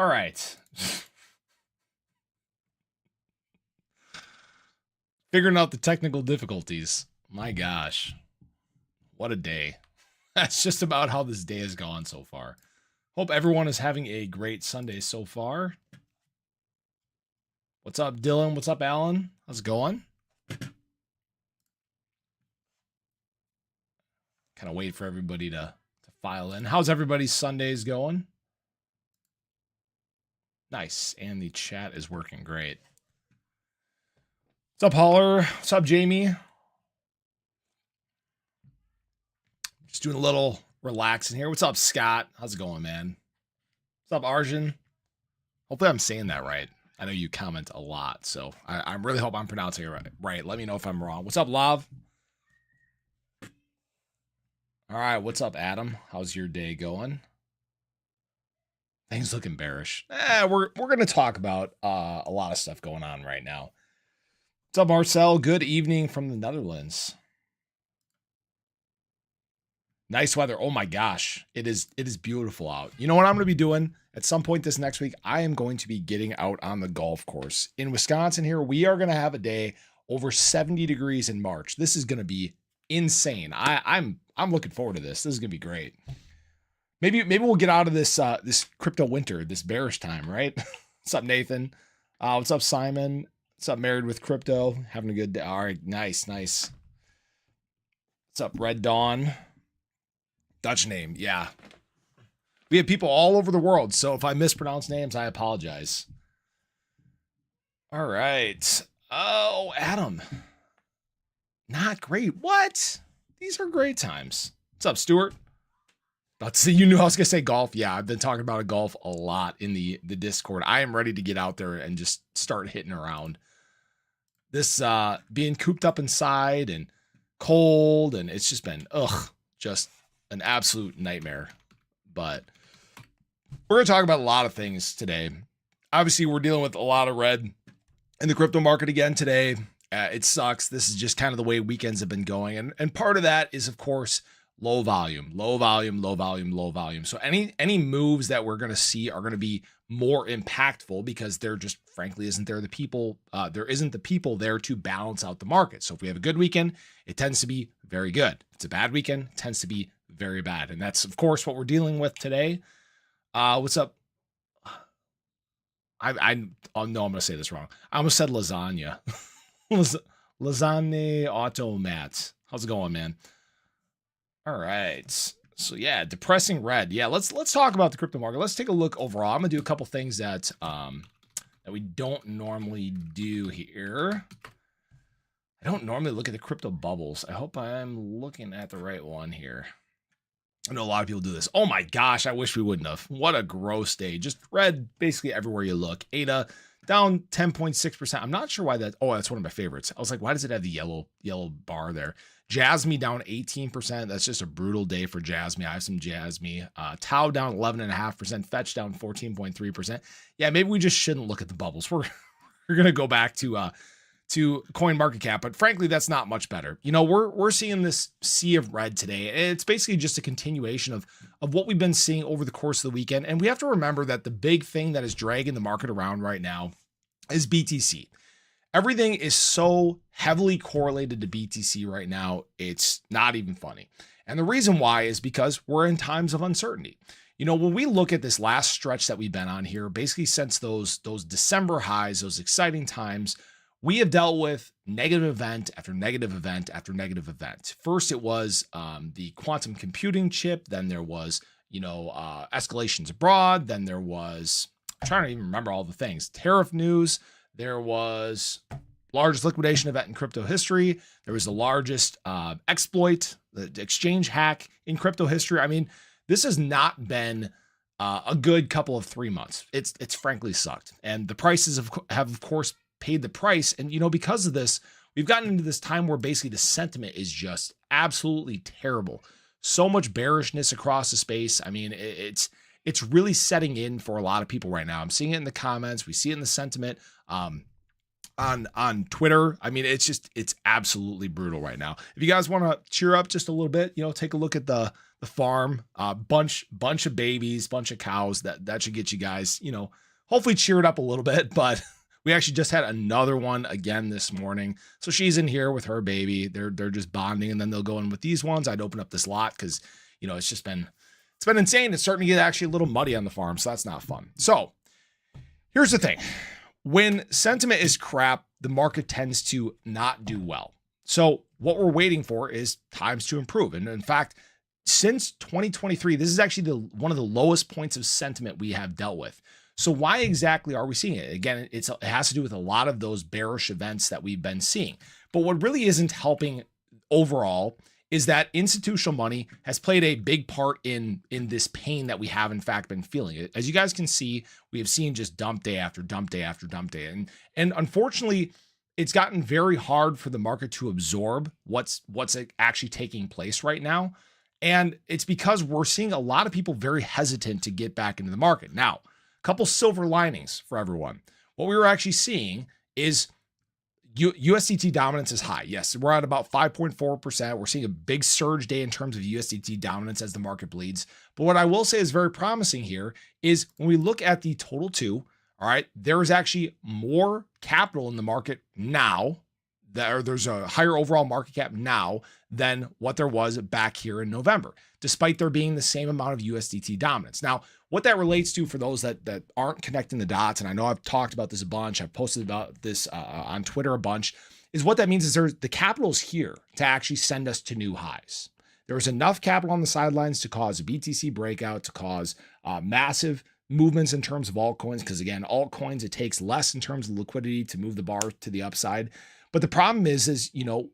All right. Figuring out the technical difficulties. My gosh. What a day. That's just about how this day has gone so far. Hope everyone is having a great Sunday so far. What's up, Dylan? What's up, Alan? How's it going? Kind of wait for everybody to file in. How's everybody's Sundays going? Nice. And the chat is working great. What's up, Holler? What's up, Jamie? Just doing a little relaxing here. What's up, Scott? How's it going, man? What's up, Arjun? Hopefully I'm saying that right. I know you comment a lot, so I really hope I'm pronouncing it right. Let me know if I'm wrong. What's up, Lav? All right, what's up, Adam? How's your day going? Things looking bearish. We're going to talk about a lot of stuff going on right now. What's up, Marcel? Good evening from the Netherlands. Nice weather. Oh my gosh. It is beautiful out. You know what I'm going to be doing at some point this next week? I am going to be getting out on the golf course. In Wisconsin here, we are going to have a day over 70 degrees in March. This is going to be insane. I'm looking forward to this. This is going to be great. Maybe we'll get out of this this crypto winter, this bearish time, right? What's up, Nathan? What's up, Simon? What's up, Married with Crypto? Having a good day. All right, nice. What's up, Red Dawn? Dutch name, yeah. We have people all over the world, so if I mispronounce names, I apologize. All right. Oh, Adam. Not great. What? These are great times. What's up, Stuart? About to say, you knew I was going to say golf. Yeah, I've been talking about golf a lot in the Discord. I am ready to get out there and just start hitting around. This being cooped up inside and cold, and it's just been, just an absolute nightmare. But we're going to talk about a lot of things today. Obviously, we're dealing with a lot of red in the crypto market again today. It sucks. This is just kind of the way weekends have been going. And part of that is, of course, low volume. So any moves that we're going to see are going to be more impactful because there just frankly isn't the people there to balance out the market. So if we have a good weekend, it tends to be very good. If it's a bad weekend, it tends to be very bad. And that's, of course, what we're dealing with today. What's up? Oh, no, I'm going to say this wrong. I almost said lasagna. Lasagna Automat. How's it going, man? All right. So yeah, depressing red. Yeah, let's talk about the crypto market. Let's take a look overall. I'm going to do a couple things that we don't normally do here. I don't normally look at the crypto bubbles. I hope I'm looking at the right one here. I know a lot of people do this. Oh my gosh, I wish we wouldn't have. What a gross day. Just red basically everywhere you look. ADA down 10.6%. I'm not sure why that. Oh, that's one of my favorites. I was like, why does it have the yellow bar there? Jasmy down 18%. That's just a brutal day for Jasmy. I have some Jasmy. Tau down 11.5%. Fetch down 14.3%. Yeah, maybe we just shouldn't look at the bubbles. We're going to go back to coin market cap, but frankly, that's not much better. You know, we're seeing this sea of red today. It's basically just a continuation of what we've been seeing over the course of the weekend. And we have to remember that the big thing that is dragging the market around right now is BTC. Everything is so heavily correlated to BTC right now. It's not even funny. And the reason why is because we're in times of uncertainty. You know, when we look at this last stretch that we've been on here, basically since those December highs, those exciting times, we have dealt with negative event after negative event after negative event. First, it was the quantum computing chip. Then there was, escalations abroad. Then there was, I'm trying to even remember all the things. Tariff news. There was largest liquidation event in crypto history. There was the largest exploit, the exchange hack in crypto history. I mean, this has not been a good couple of 3 months. It's frankly sucked. And the prices have of course, paid the price. And, because of this, we've gotten into this time where basically the sentiment is just absolutely terrible. So much bearishness across the space. I mean, it's really setting in for a lot of people right now. I'm seeing it in the comments. We see it in the sentiment on Twitter. I mean, it's absolutely brutal right now. If you guys want to cheer up just a little bit, take a look at the the farm, bunch of babies, bunch of cows. That should get you guys, hopefully cheered up a little bit. But we actually just had another one again this morning. So she's in here with her baby. They're just bonding, and then they'll go in with these ones. I'd open up this lot because, it's been insane. It's starting to get actually a little muddy on the farm. So that's not fun. So here's the thing. When sentiment is crap, the market tends to not do well. So what we're waiting for is times to improve. And in fact, since 2023, this is actually one of the lowest points of sentiment we have dealt with. So why exactly are we seeing it? Again, it has to do with a lot of those bearish events that we've been seeing. But what really isn't helping overall is that institutional money has played a big part in this pain that we have in fact been feeling. As you guys can see, we have seen just dump day after dump day after dump day. And unfortunately, it's gotten very hard for the market to absorb what's actually taking place right now. And it's because we're seeing a lot of people very hesitant to get back into the market. Now, a couple silver linings for everyone. What we were actually seeing is USDT dominance is high. Yes, we're at about 5.4%. We're seeing a big surge day in terms of USDT dominance as the market bleeds. But what I will say is very promising here is when we look at the total two, all right, there is actually more capital in the market now. There's a higher overall market cap now than what there was back here in November, despite there being the same amount of USDT dominance. Now, what that relates to for those that aren't connecting the dots, and I know I've talked about this a bunch, I've posted about this on Twitter a bunch, is what that means is the capital is here to actually send us to new highs. There's enough capital on the sidelines to cause a BTC breakout, to cause massive movements in terms of altcoins, because again, altcoins, it takes less in terms of liquidity to move the bar to the upside. But the problem is,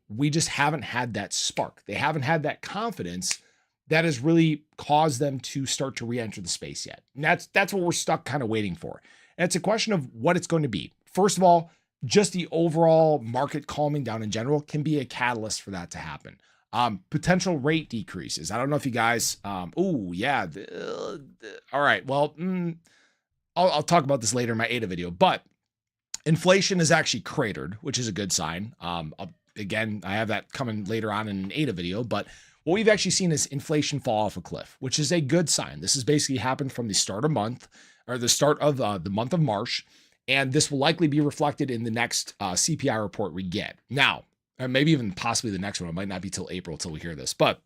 we just haven't had that spark. They haven't had that confidence that has really caused them to start to re-enter the space yet. And that's what we're stuck kind of waiting for. And it's a question of what it's going to be. First of all, just the overall market calming down in general can be a catalyst for that to happen. Potential rate decreases. I don't know if you guys, all right. Well, I'll talk about this later in my ADA video, but inflation is actually cratered, which is a good sign. Again, I have that coming later on in an ADA video, but what we've actually seen is inflation fall off a cliff, which is a good sign. This has basically happened from the start of the month of March, and this will likely be reflected in the next CPI report we get. Now, and maybe even possibly the next one. It might not be till April till we hear this. But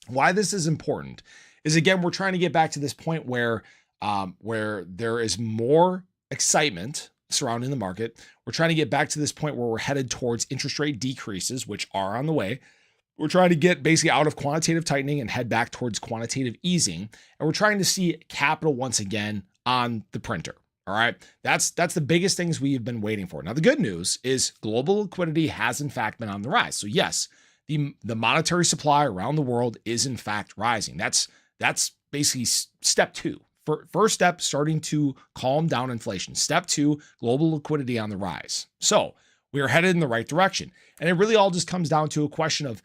why this is important is, again, we're trying to get back to this point where there is more excitement surrounding the market. We're trying to get back to this point where we're headed towards interest rate decreases, which are on the way. We're trying to get basically out of quantitative tightening and head back towards quantitative easing. And we're trying to see capital once again on the printer. All right. That's the biggest things we've been waiting for. Now, the good news is global liquidity has in fact been on the rise. So yes, the monetary supply around the world is in fact rising. That's basically step two. First step, starting to calm down inflation. Step two, global liquidity on the rise. So we are headed in the right direction. And it really all just comes down to a question of,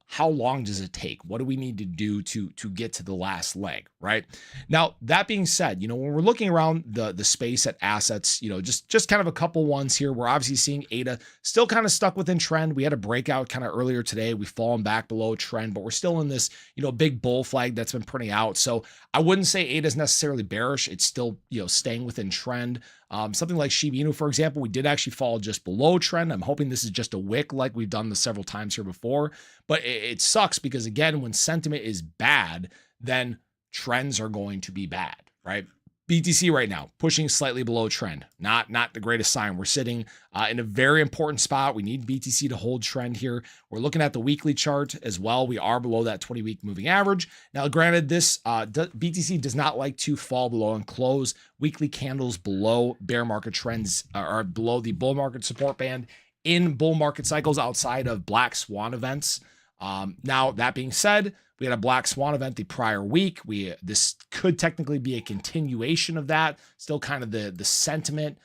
how long does it take? What do we need to do to get to the last leg, right? Now, that being said, when we're looking around the space at assets, just kind of a couple ones here. We're obviously seeing ADA still kind of stuck within trend. We had a breakout kind of earlier today. We've fallen back below trend, but we're still in this, big bull flag that's been printing out. So I wouldn't say ADA is necessarily bearish. It's still, staying within trend. Something like Shiba Inu, for example, we did actually fall just below trend. I'm hoping this is just a wick like we've done this several times here before, but it sucks because, again, when sentiment is bad, then trends are going to be bad, right? BTC right now pushing slightly below trend. Not the greatest sign. We're sitting in a very important spot. We need BTC to hold trend here. We're looking at the weekly chart as well. We are below that 20-week moving average. Now, granted, this BTC does not like to fall below and close weekly candles below bear market trends or below the bull market support band in bull market cycles outside of black swan events. Now, that being said, we had a black swan event the prior week. This could technically be a continuation of that. Still kind of the sentiment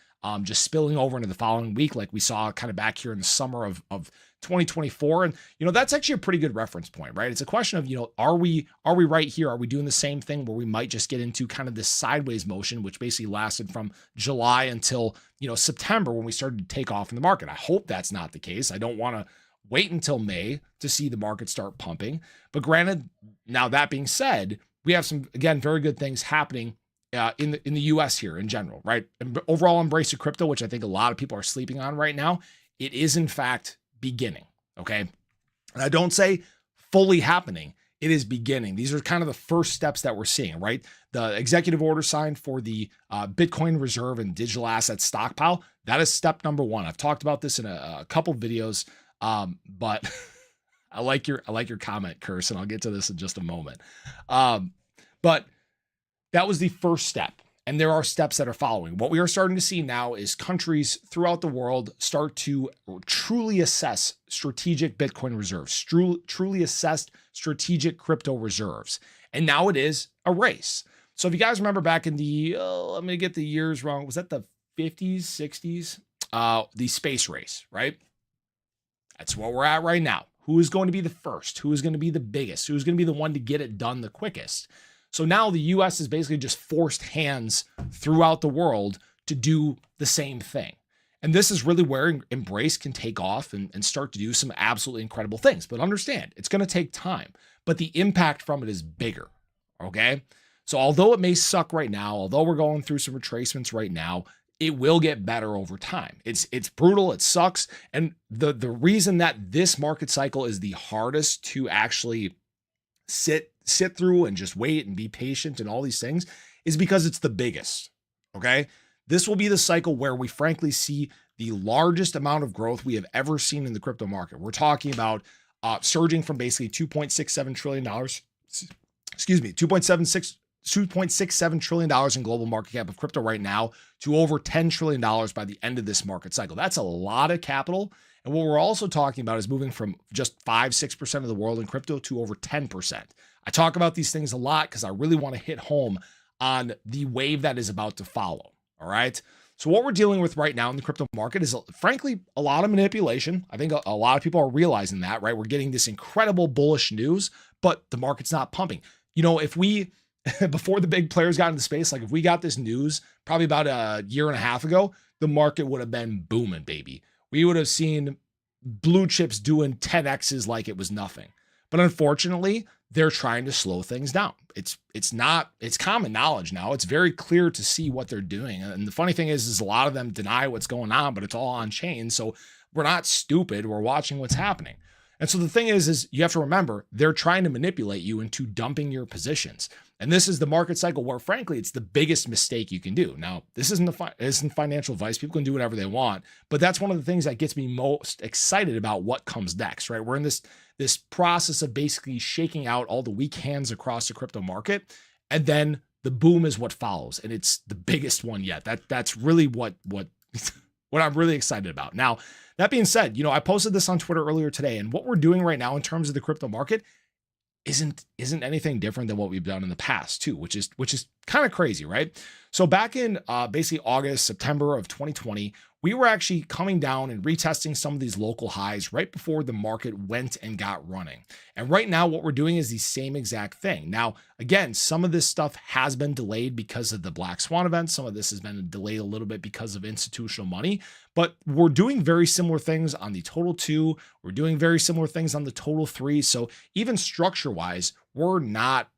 just spilling over into the following week, like we saw kind of back here in the summer of 2024. And, that's actually a pretty good reference point, right? It's a question of, are we right here? Are we doing the same thing where we might just get into kind of this sideways motion, which basically lasted from July until, September when we started to take off in the market? I hope that's not the case. I don't want to wait until May to see the market start pumping. But granted, now that being said, we have some, again, very good things happening in the US here in general, right? And overall embrace of crypto, which I think a lot of people are sleeping on right now, it is in fact beginning, okay? And I don't say fully happening, it is beginning. These are kind of the first steps that we're seeing, right? The executive order signed for the Bitcoin reserve and digital asset stockpile, that is step number one. I've talked about this in a couple videos, but I like your comment, Curse, and I'll get to this in just a moment. But that was the first step. And there are steps that are following. What we are starting to see now is countries throughout the world start to truly assess strategic Bitcoin reserves, truly assess strategic crypto reserves. And now it is a race. So if you guys remember back in the, let me get the years wrong, was that the 50s, 60s? The space race, right? That's what we're at right now. Who is going to be the first? Who is going to be the biggest? Who is going to be the one to get it done the quickest? So now the US is basically just forced hands throughout the world to do the same thing. And this is really where Embrace can take off and start to do some absolutely incredible things. But understand, it's going to take time, but the impact from it is bigger, okay? So although it may suck right now, although we're going through some retracements right now, it will get better over time. It's brutal, it sucks. And the reason that this market cycle is the hardest to actually sit through and just wait and be patient and all these things is because it's the biggest, okay? This will be the cycle where we frankly see the largest amount of growth we have ever seen in the crypto market. We're talking about surging from basically $2.67 trillion, $2.67 trillion in global market cap of crypto right now to over $10 trillion by the end of this market cycle. That's a lot of capital. And what we're also talking about is moving from just 5-6% of the world in crypto to over 10%. I talk about these things a lot because I really want to hit home on the wave that is about to follow. All right. So what we're dealing with right now in the crypto market is, frankly, a lot of manipulation. I think a lot of people are realizing that, right? We're getting this incredible bullish news, but the market's not pumping. You know, if we, before the big players got into space, like if we got this news probably about a year and a half ago, the market would have been booming, baby. We would have seen blue chips doing 10Xs like it was nothing. But unfortunately, they're trying to slow things down. It's common knowledge now. It's very clear to see what they're doing. And the funny thing is a lot of them deny what's going on, but it's all on chain. So we're not stupid. We're watching what's happening. And so the thing is you have to remember, they're trying to manipulate you into dumping your positions. And this is the market cycle where, frankly, it's the biggest mistake you can do. Now, this isn't financial advice. People can do whatever they want, but that's one of the things that gets me most excited about what comes next, right? We're in this process of basically shaking out all the weak hands across the crypto market, and then the boom is what follows, and it's the biggest one yet. That's really what I'm really excited about. Now, that being said, I posted this on Twitter earlier today, and what we're doing right now in terms of the crypto market isn't anything different than what we've done in the past too, which is kind of crazy, right? So back in basically August, September of 2020, we were actually coming down and retesting some of these local highs right before the market went and got running. And right now what we're doing is the same exact thing. Now, again, some of this stuff has been delayed because of the Black Swan event. Some of this has been delayed a little bit because of institutional money, but we're doing very similar things on the total 2. We're doing very similar things on the total 3. So even structure wise, we're not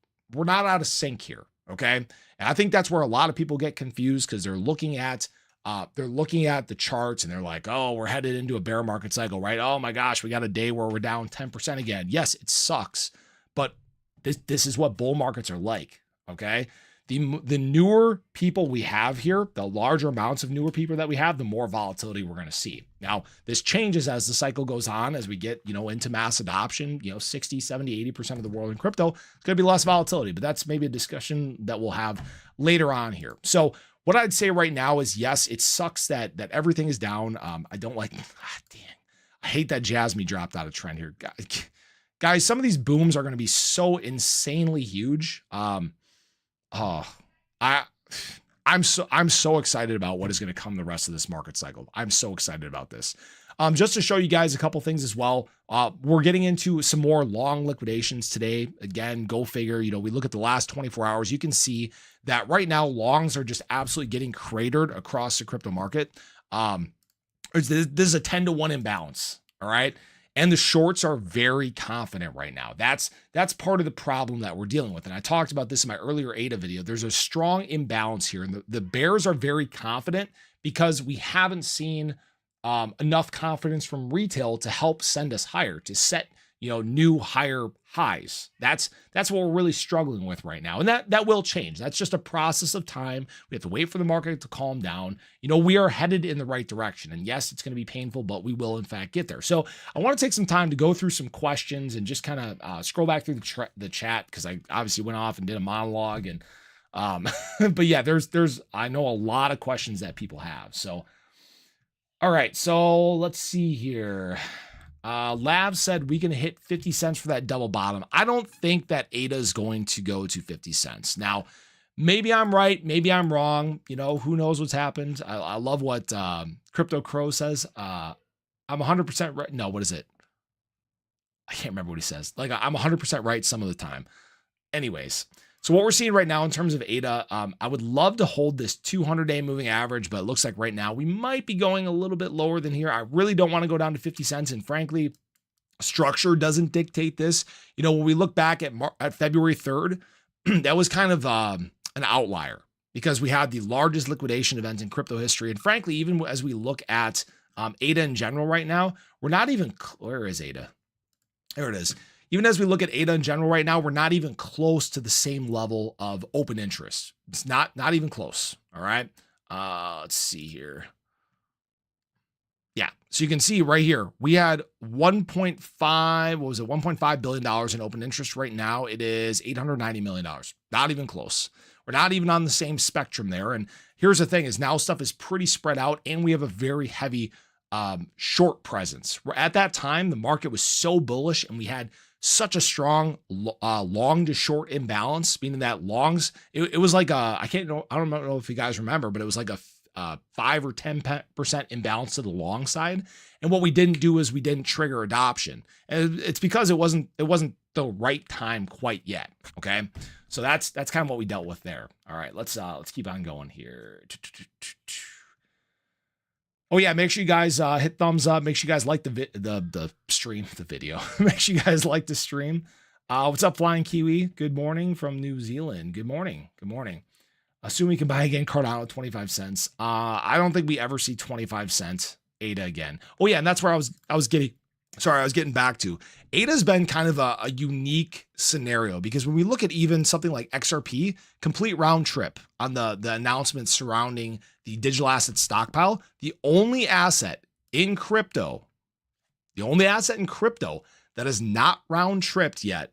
out of sync here. Okay. And I think that's where a lot of people get confused because they're looking at the charts and they're like, oh, we're headed into a bear market cycle, right? Oh my gosh, we got a day where we're down 10% again. Yes, it sucks, but this is what bull markets are like, okay? The newer people we have here, the larger amounts of newer people that we have, the more volatility we're going to see. Now, this changes as the cycle goes on, as we get, into mass adoption, 60, 70, 80% of the world in crypto, it's going to be less volatility, but that's maybe a discussion that we'll have later on here. So what I'd say right now is, yes, it sucks that everything is down. I don't like, I hate that Jasmine dropped out of trend here. Guys, some of these booms are going to be so insanely huge. I'm so excited about what is going to come the rest of this market cycle. I'm so excited about this. Just to show you guys a couple things as well. We're getting into some more long liquidations today. Again, go figure, we look at the last 24 hours, you can see that right now longs are just absolutely getting cratered across the crypto market. This is a 10-to-1 imbalance. All right. And the shorts are very confident right now. That's part of the problem that we're dealing with. And I talked about this in my earlier ADA video. There's a strong imbalance here. And the bears are very confident because we haven't seen enough confidence from retail to help send us higher, to set new higher highs. That's what we're really struggling with right now. And that will change. That's just a process of time. We have to wait for the market to calm down. We are headed in the right direction. And yes, it's going to be painful, but we will in fact get there. So I want to take some time to go through some questions and just kind of scroll back through the chat, because I obviously went off and did a monologue. And but yeah, there's I know a lot of questions that people have. So all right, so let's see here. Lav said we can hit 50 cents for that double bottom. I don't think that ADA is going to go to 50 cents. Now, maybe I'm right. Maybe I'm wrong. Who knows what's happened. I love what Crypto Crow says. I'm 100% right. No, what is it? I can't remember what he says. Like, I'm 100% right some of the time. Anyways, so what we're seeing right now in terms of ADA, I would love to hold this 200-day moving average, but it looks like right now we might be going a little bit lower than here. I really don't want to go down to 50 cents. And frankly, structure doesn't dictate this. When we look back at February 3rd, that was kind of an outlier because we had the largest liquidation event in crypto history. And frankly, even as we look at ADA in general right now, we're not even, where is ADA? There it is. Even as we look at ADA in general right now, we're not even close to the same level of open interest. It's not even close. All right. Let's see here. Yeah. So you can see right here, we had 1.5 billion in open interest. Right now it is $890 million. Not even close. We're not even on the same spectrum there. And here's the thing is now stuff is pretty spread out and we have a very heavy short presence. Where at that time, the market was so bullish and we had such a strong long to short imbalance, meaning that longs, it was like I don't know if you guys remember, but it was like a 5 or 10% imbalance to the long side. And what we didn't do is we didn't trigger adoption. And it's because it wasn't the right time quite yet. Okay. So that's kind of what we dealt with there. All right, let's keep on going here. Oh yeah, make sure you guys hit thumbs up. Make sure you guys like the stream, the video. Make sure you guys like the stream. What's up, Flying Kiwi? Good morning from New Zealand. Good morning. Good morning. Assume we can buy again Cardano at 25 cents. I don't think we ever see 25 cents ADA again. Oh yeah, and that's where I was getting back to. ADA's been kind of a unique scenario because when we look at even something like XRP, complete round trip on the announcements surrounding the digital asset stockpile, the only asset in crypto that is not round tripped yet.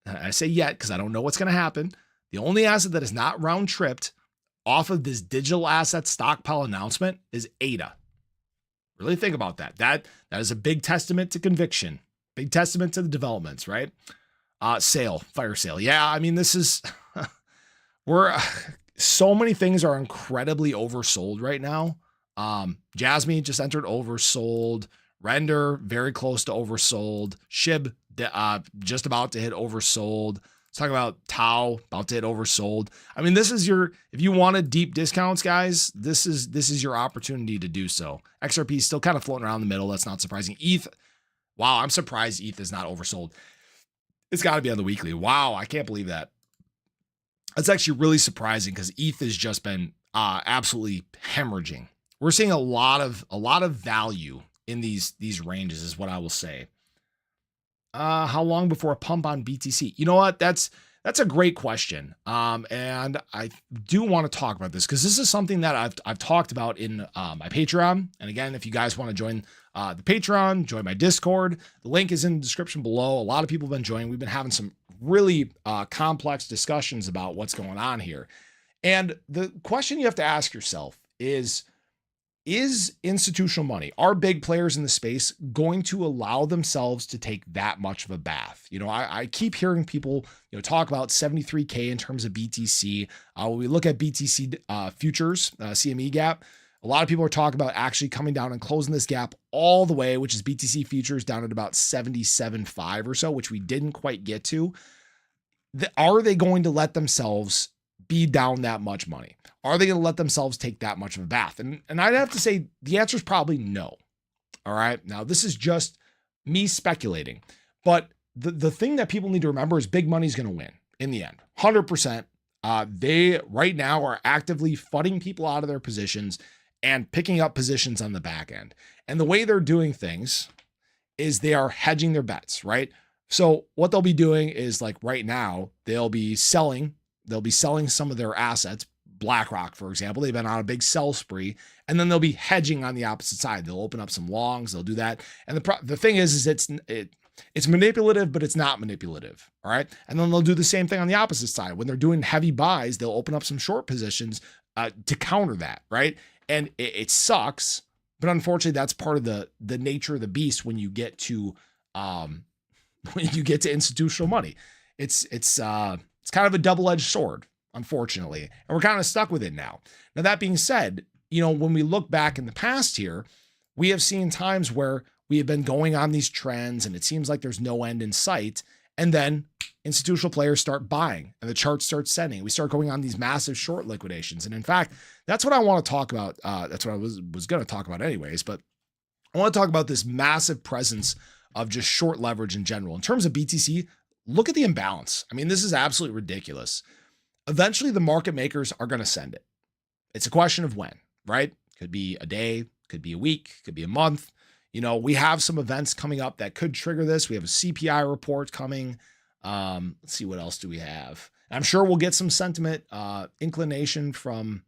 I say yet because I don't know what's going to happen. The only asset that is not round tripped off of this digital asset stockpile announcement is ADA. Really think about that. That is a big testament to conviction, big testament to the developments, right? Fire sale. Yeah, I mean, this is, so many things are incredibly oversold right now. Jasmine just entered oversold. Render, very close to oversold. Shib, just about to hit oversold. Let's talk about Tau, about to hit oversold. I mean, this is if you wanted deep discounts, guys, this is your opportunity to do so. XRP is still kind of floating around the middle. That's not surprising. ETH, wow, I'm surprised ETH is not oversold. It's got to be on the weekly. Wow, I can't believe that. That's actually really surprising because ETH has just been absolutely hemorrhaging. We're seeing a lot of value in these ranges, is what I will say. How long before a pump on BTC? You know what? That's a great question. And I do want to talk about this because this is something that I've talked about in my Patreon. And again, if you guys want to join the Patreon, join my Discord, the link is in the description below. A lot of people have been joining. We've been having some really complex discussions about what's going on here. And the question you have to ask yourself is institutional money, are big players in the space going to allow themselves to take that much of a bath? You know, I keep hearing people, talk about 73K in terms of BTC. When we look at BTC futures, CME gap, a lot of people are talking about actually coming down and closing this gap all the way, which is BTC futures down at about 77.5 or so, which we didn't quite get to. Are they going to let themselves be down that much money? Are they going to let themselves take that much of a bath? And I'd have to say the answer is probably no. All right. Now, this is just me speculating. But the thing that people need to remember is big money's going to win in the end. 100%. They right now are actively fudding people out of their positions and picking up positions on the back end. And the way they're doing things is they are hedging their bets, right? So what they'll be doing is, like, right now, they'll be selling some of their assets. BlackRock, for example, they've been on a big sell spree, and then they'll be hedging on the opposite side. They'll open up some longs, they'll do that. And the thing is it's manipulative, but it's not manipulative. All right. And then they'll do the same thing on the opposite side. When they're doing heavy buys, they'll open up some short positions to counter that. Right. And it sucks, but unfortunately that's part of the nature of the beast when you get to institutional money. It's kind of a double-edged sword, unfortunately. And we're kind of stuck with it now. Now, that being said, when we look back in the past here, we have seen times where we have been going on these trends and it seems like there's no end in sight. And then institutional players start buying and the chart starts sending. We start going on these massive short liquidations. And in fact, that's what I want to talk about. That's what I was going to talk about anyways, but I want to talk about this massive presence of just short leverage in general. In terms of BTC, look at the imbalance. I mean, this is absolutely ridiculous. Eventually the market makers are going to send it. It's a question of when, right? Could be a day, could be a week, could be a month. We have some events coming up that could trigger this. We have a CPI report coming. Let's see, what else do we have? I'm sure we'll get some sentiment indication from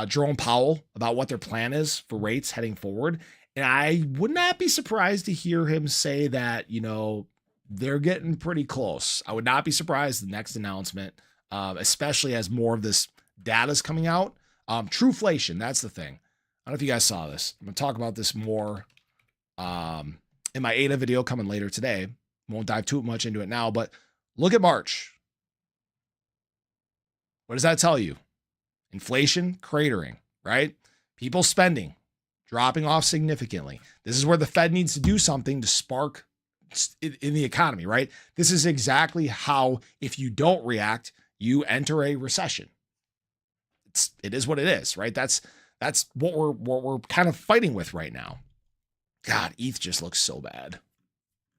Jerome Powell about what their plan is for rates heading forward. And I would not be surprised to hear him say that, they're getting pretty close. I would not be surprised the next announcement, especially as more of this data is coming out. Trueflation, that's the thing. I don't know if you guys saw this. I'm going to talk about this more in my ADA video coming later today. Won't dive too much into it now, but look at March. What does that tell you? Inflation cratering, right? People spending, dropping off significantly. This is where the Fed needs to do something to spark in the economy, right? This is exactly how, if you don't react, you enter a recession. It is what it is, right? That's what we're kind of fighting with right now. God, ETH just looks so bad.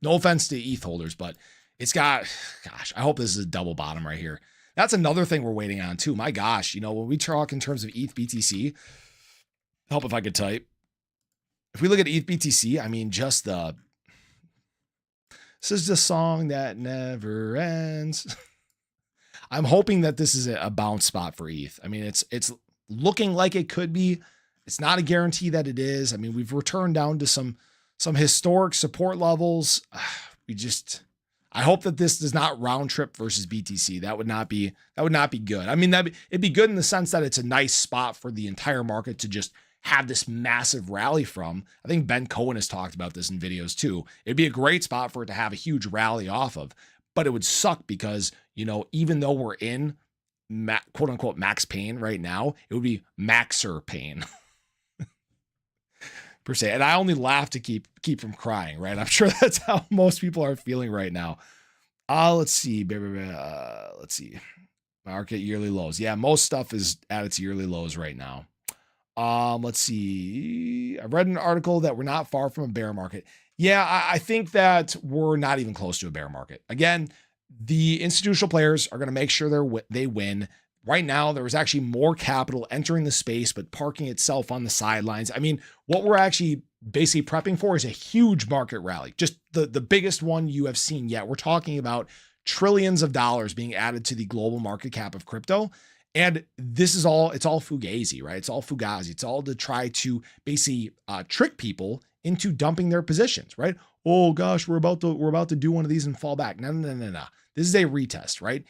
No offense to ETH holders, but it's got, gosh, I hope this is a double bottom right here. That's another thing we're waiting on too. My gosh, when we talk in terms of ETH BTC, help if I could type. If we look at ETH BTC, I mean, this is the song that never ends. I'm hoping that this is a bounce spot for ETH. I mean, it's looking like it could be. It's not a guarantee that it is. I mean, we've returned down to some historic support levels. I hope that this does not round trip versus BTC. That would not be good. I mean, it'd be good in the sense that it's a nice spot for the entire market to just have this massive rally from. I think Ben Cohen has talked about this in videos too. It'd be a great spot for it to have a huge rally off of, but it would suck because, even though we're in quote unquote max pain right now, it would be maxer pain per se. And I only laugh to keep from crying, right? I'm sure that's how most people are feeling right now. Let's see. Let's see. Market yearly lows. Yeah, most stuff is at its yearly lows right now. Let's see. I read an article that we're not far from a bear market. Yeah, I think that we're not even close to a bear market. Again, the institutional players are going to make sure they win. Right now, there is actually more capital entering the space, but parking itself on the sidelines. I mean, what we're actually basically prepping for is a huge market rally, just the biggest one you have seen yet. We're talking about trillions of dollars being added to the global market cap of crypto. And this is it's all fugazi, right? It's all fugazi. It's all to try to basically trick people into dumping their positions, right? Oh gosh, we're about to do one of these and fall back. No. This is a retest, right?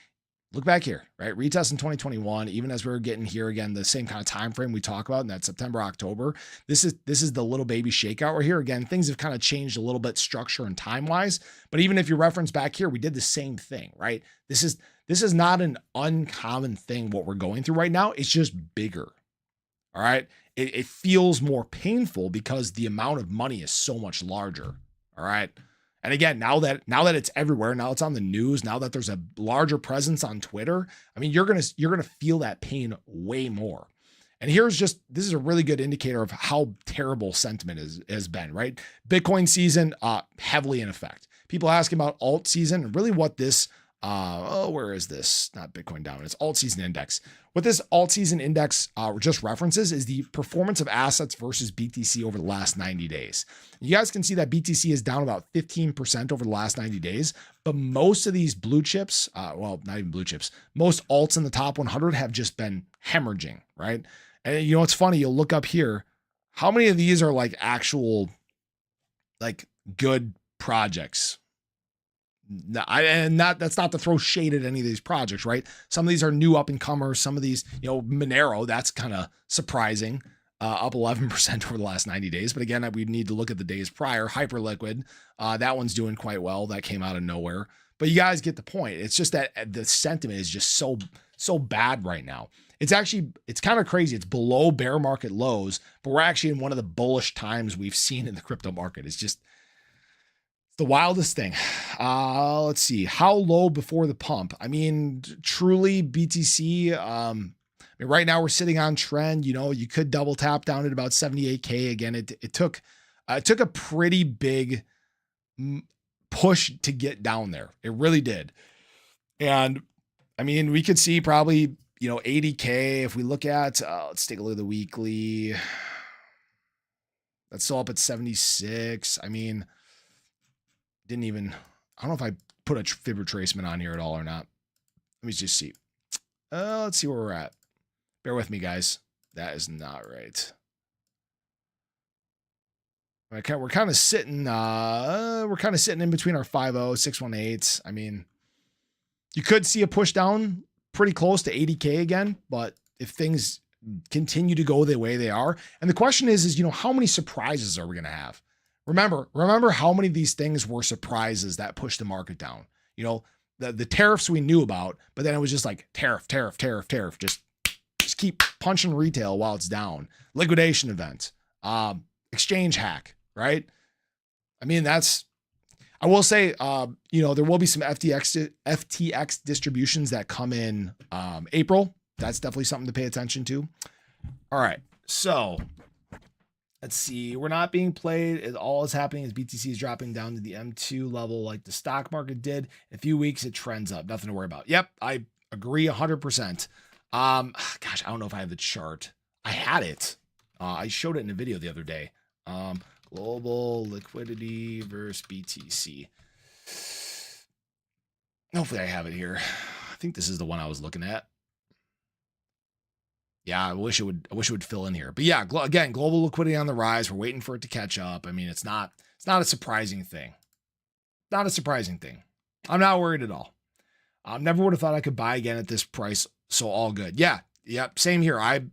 Look back here, right? Retest in 2021, even as we're getting here again, the same kind of time frame we talk about in that September, October. This is the little baby shakeout right here. Again, things have kind of changed a little bit structure and time-wise, but even if you reference back here, we did the same thing, right? This is not an uncommon thing what we're going through right now. It's just bigger. All right. It feels more painful because the amount of money is so much larger. All right. And again, now that it's everywhere, now it's on the news, now that there's a larger presence on Twitter, I mean, you're going to feel that pain way more. And this is a really good indicator of how terrible sentiment has been, right? Bitcoin season, heavily in effect. People asking about alt season, and really what this, where is this? Not Bitcoin down, it's alt season index. What this alt season index just references is the performance of assets versus BTC over the last 90 days. You guys can see that BTC is down about 15% over the last 90 days, but most of these blue chips, well, not even blue chips, most alts in the top 100 have just been hemorrhaging, right? And you know, it's funny, you'll look up here, how many of these are like actual, like good projects? That's not to throw shade at any of these projects, right? Some of these are new up and comers. Some of these, you know, Monero, that's kind of surprising, up 11% over the last 90 days. But again, we need to look at the days prior. Hyperliquid, that one's doing quite well. That came out of nowhere. But you guys get the point. It's just that the sentiment is just so bad right now. It's kind of crazy. It's below bear market lows, but we're actually in one of the bullish times we've seen in the crypto market. It's just the wildest thing. Let's see. How low before the pump? I mean, truly BTC, right now we're sitting on trend. You know, you could double tap down at about 78K. Again, it took a pretty big push to get down there. It really did. And I mean, we could see probably, you know, 80K. If we look at, let's take a look at the weekly. That's still up at 76. I mean, I don't know if I put a fib retracement on here at all or not. Let me just see. Let's see where we're at. Bear with me, guys. That is not right. Okay, we're kind of sitting in between our 5.0, 618. I mean, you could see a push down pretty close to 80K again, but if things continue to go the way they are, and the question is, you know, how many surprises are we going to have? Remember how many of these things were surprises that pushed the market down? You know, the tariffs we knew about, but then it was just like tariff. Just keep punching retail while it's down. Liquidation event, exchange hack, right? I mean, I will say, you know, there will be some FTX distributions that come in April. That's definitely something to pay attention to. All right, so let's see. We're not being played. All that's happening is BTC is dropping down to the M2 level like the stock market did. In a few weeks, it trends up. Nothing to worry about. Yep, I agree 100%. Gosh, I don't know if I have the chart. I had it. I showed it in a video the other day. Global liquidity versus BTC. Hopefully I have it here. I think this is the one I was looking at. Yeah, I wish it would fill in here. But yeah, again, global liquidity on the rise. We're waiting for it to catch up. I mean, it's not a surprising thing. Not a surprising thing. I'm not worried at all. Never would have thought I could buy again at this price. So all good. Yeah. Yep. Same here. I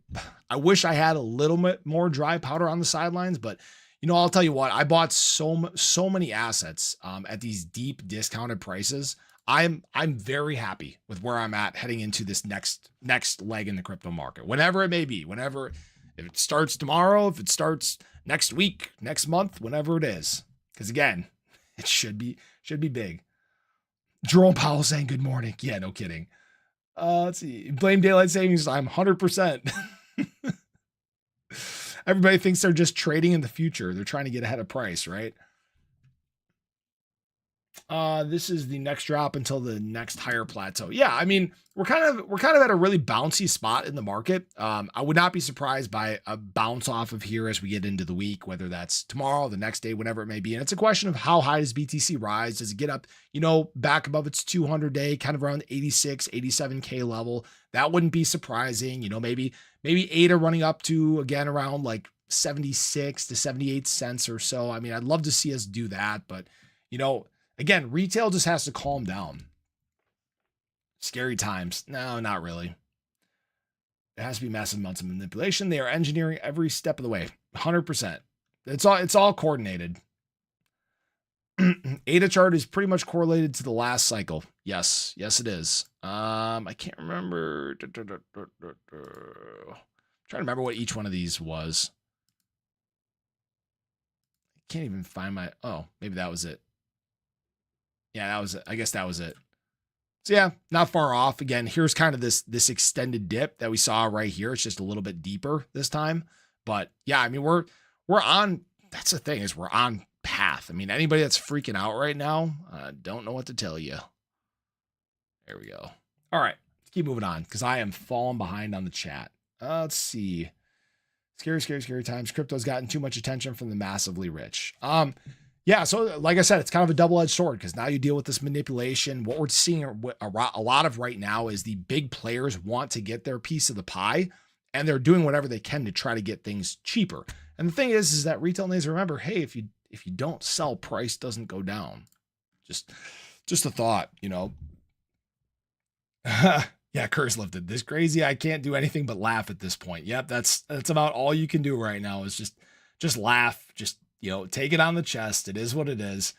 wish I had a little bit more dry powder on the sidelines, but you know, I'll tell you what, I bought so many assets at these deep discounted prices. I'm very happy with where I'm at heading into this next leg in the crypto market, whenever it may be, if it starts tomorrow, if it starts next week, next month, whenever it is. Because again, it should be big. Jerome Powell saying good morning. Yeah, no kidding. Let's see. Blame daylight savings time 100%. Everybody thinks they're just trading in the future. They're trying to get ahead of price, right? This is the next drop until the next higher plateau. Yeah, I mean, we're kind of at a really bouncy spot in the market. I would not be surprised by a bounce off of here as we get into the week, whether that's tomorrow, the next day, whenever it may be. And it's a question of how high does BTC rise? Does it get up, you know, back above its 200-day, kind of around the 86, 87K level? That wouldn't be surprising. You know, maybe ADA running up to, again, around like 76 to 78 cents or so. I mean, I'd love to see us do that, but, you know, again, retail just has to calm down. Scary times. No, not really. There has to be massive amounts of manipulation. They are engineering every step of the way. 100%. It's all coordinated. ADA chart is pretty much correlated to the last cycle. Yes, it is. I can't remember. I'm trying to remember what each one of these was. I can't even find maybe that was it. Yeah, that was it. I guess that was it. So yeah, not far off. Again, here's kind of this extended dip that we saw right here. It's just a little bit deeper this time. But yeah, I mean, we're on, that's the thing, is we're on path. I mean, anybody that's freaking out right now, don't know what to tell you. There we go. All right, let's keep moving on because I am falling behind on the chat. Let's see. Scary times. Crypto's gotten too much attention from the massively rich. Yeah, so like I said, it's kind of a double-edged sword because now you deal with this manipulation. What we're seeing a lot of right now is the big players want to get their piece of the pie, and they're doing whatever they can to try to get things cheaper. And the thing is that retail needs to remember, hey, if you don't sell, price doesn't go down. Just a thought, you know. Yeah, curse lifted. This crazy. I can't do anything but laugh at this point. Yep, that's about all you can do right now is just laugh. Just, you know, take it on the chest. It is what it is.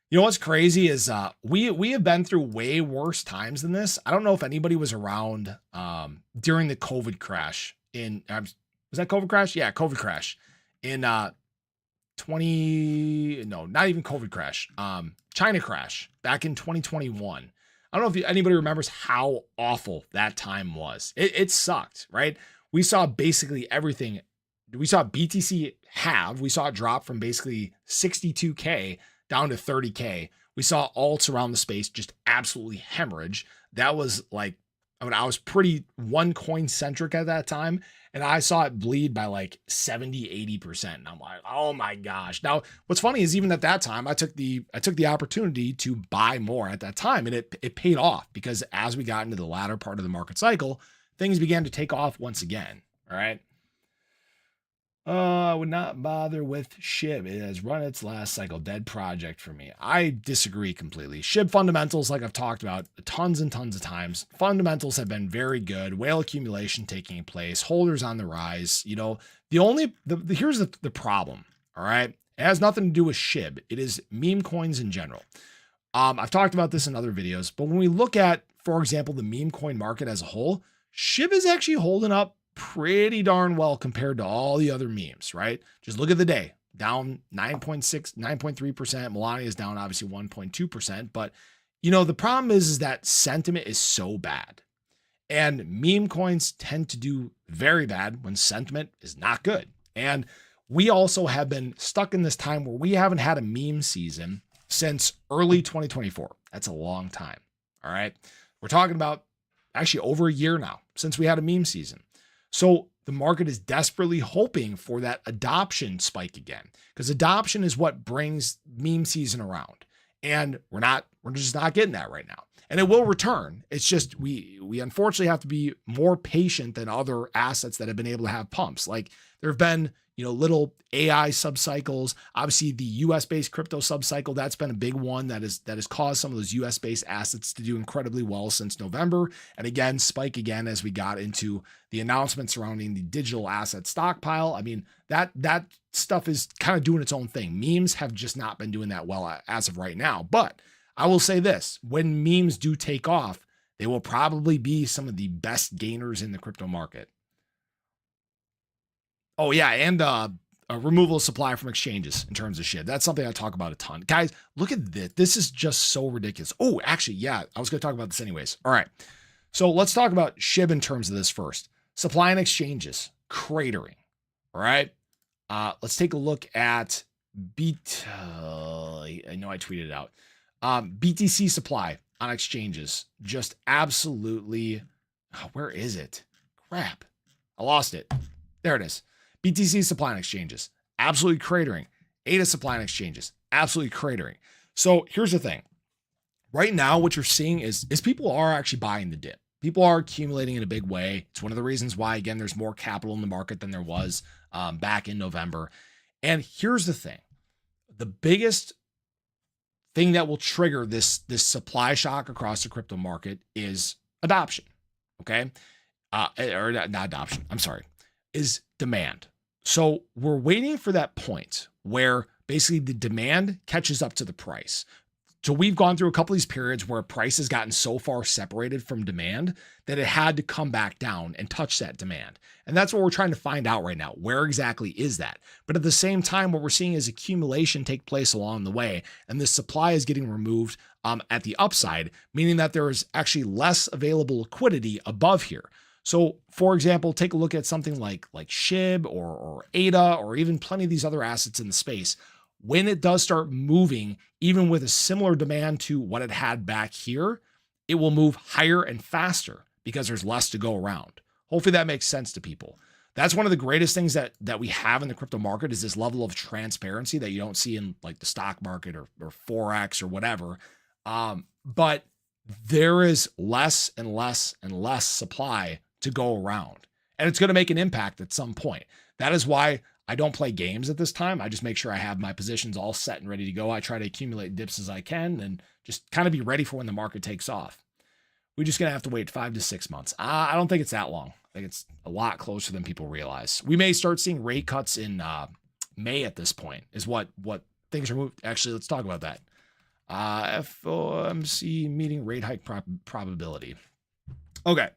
You know what's crazy is we have been through way worse times than this. I don't know if anybody was around during the COVID crash in was that COVID crash? Yeah, COVID crash in 20 no, not even COVID crash. China crash back in 2021. I don't know if anybody remembers how awful that time was. It sucked, right? We saw basically everything. We saw BTC halve. We saw it drop from basically 62K down to 30K. We saw alts around the space just absolutely hemorrhage. That was like, I mean, I was pretty one coin centric at that time, and I saw it bleed by like 70, 80%. And I'm like, oh my gosh. Now, what's funny is even at that time, I took the opportunity to buy more at that time, and it paid off because as we got into the latter part of the market cycle, things began to take off once again. All right. I would not bother with SHIB. It has run its last cycle. Dead project for me. I disagree completely. SHIB fundamentals, like I've talked about tons and tons of times, fundamentals have been very good. Whale accumulation taking place. Holders on the rise. You know, here's the problem. All right. It has nothing to do with SHIB. It is meme coins in general. I've talked about this in other videos, but when we look at, for example, the meme coin market as a whole, SHIB is actually holding up pretty darn well compared to all the other memes, right? Just look at the day, down 9.6, 9.3%. Melania is down obviously 1.2%. But, you know, the problem is that sentiment is so bad. And meme coins tend to do very bad when sentiment is not good. And we also have been stuck in this time where we haven't had a meme season since early 2024. That's a long time. All right. We're talking about actually over a year now since we had a meme season. So the market is desperately hoping for that adoption spike again, because adoption is what brings meme season around. And we're just not getting that right now. And it will return. It's just we unfortunately have to be more patient than other assets that have been able to have pumps. Like there have been, you know, little AI subcycles. Obviously, the US-based crypto subcycle, that's been a big one that has caused some of those US-based assets to do incredibly well since November. And again, spike again as we got into the announcement surrounding the digital asset stockpile. I mean, that stuff is kind of doing its own thing. Memes have just not been doing that well as of right now. But I will say this, when memes do take off, they will probably be some of the best gainers in the crypto market. Oh yeah, and a removal of supply from exchanges in terms of SHIB. That's something I talk about a ton. Guys, look at this. This is just so ridiculous. Oh, actually, yeah, I was going to talk about this anyways. All right. So let's talk about SHIB in terms of this first. Supply and exchanges, cratering. All right. Let's take a look at I know I tweeted it out. BTC supply on exchanges, just absolutely, where is it? Crap. I lost it. There it is. BTC supply and exchanges, absolutely cratering. ADA supply and exchanges, absolutely cratering. So here's the thing. Right now, what you're seeing is people are actually buying the dip. People are accumulating in a big way. It's one of the reasons why, again, there's more capital in the market than there was back in November. And here's the thing. The biggest thing that will trigger this supply shock across the crypto market is adoption. Okay. Or not adoption. I'm sorry. Is demand. So we're waiting for that point where basically the demand catches up to the price. So we've gone through a couple of these periods where price has gotten so far separated from demand that it had to come back down and touch that demand. And that's what we're trying to find out right now. Where exactly is that? But at the same time, what we're seeing is accumulation take place along the way, and the supply is getting removed at the upside, meaning that there is actually less available liquidity above here. So, for example, take a look at something like SHIB or ADA or even plenty of these other assets in the space. When it does start moving, even with a similar demand to what it had back here, it will move higher and faster because there's less to go around. Hopefully that makes sense to people. That's one of the greatest things that we have in the crypto market is this level of transparency that you don't see in like the stock market or Forex or whatever. But there is less and less and less supply to go around. And it's going to make an impact at some point. That is why I don't play games at this time. I just make sure I have my positions all set and ready to go. I try to accumulate dips as I can and just kind of be ready for when the market takes off. We're just going to have to wait 5 to 6 months. I don't think it's that long. I think it's a lot closer than people realize. We may start seeing rate cuts in May at this point is what things are moving. Actually, let's talk about that. FOMC meeting rate hike probability. Okay.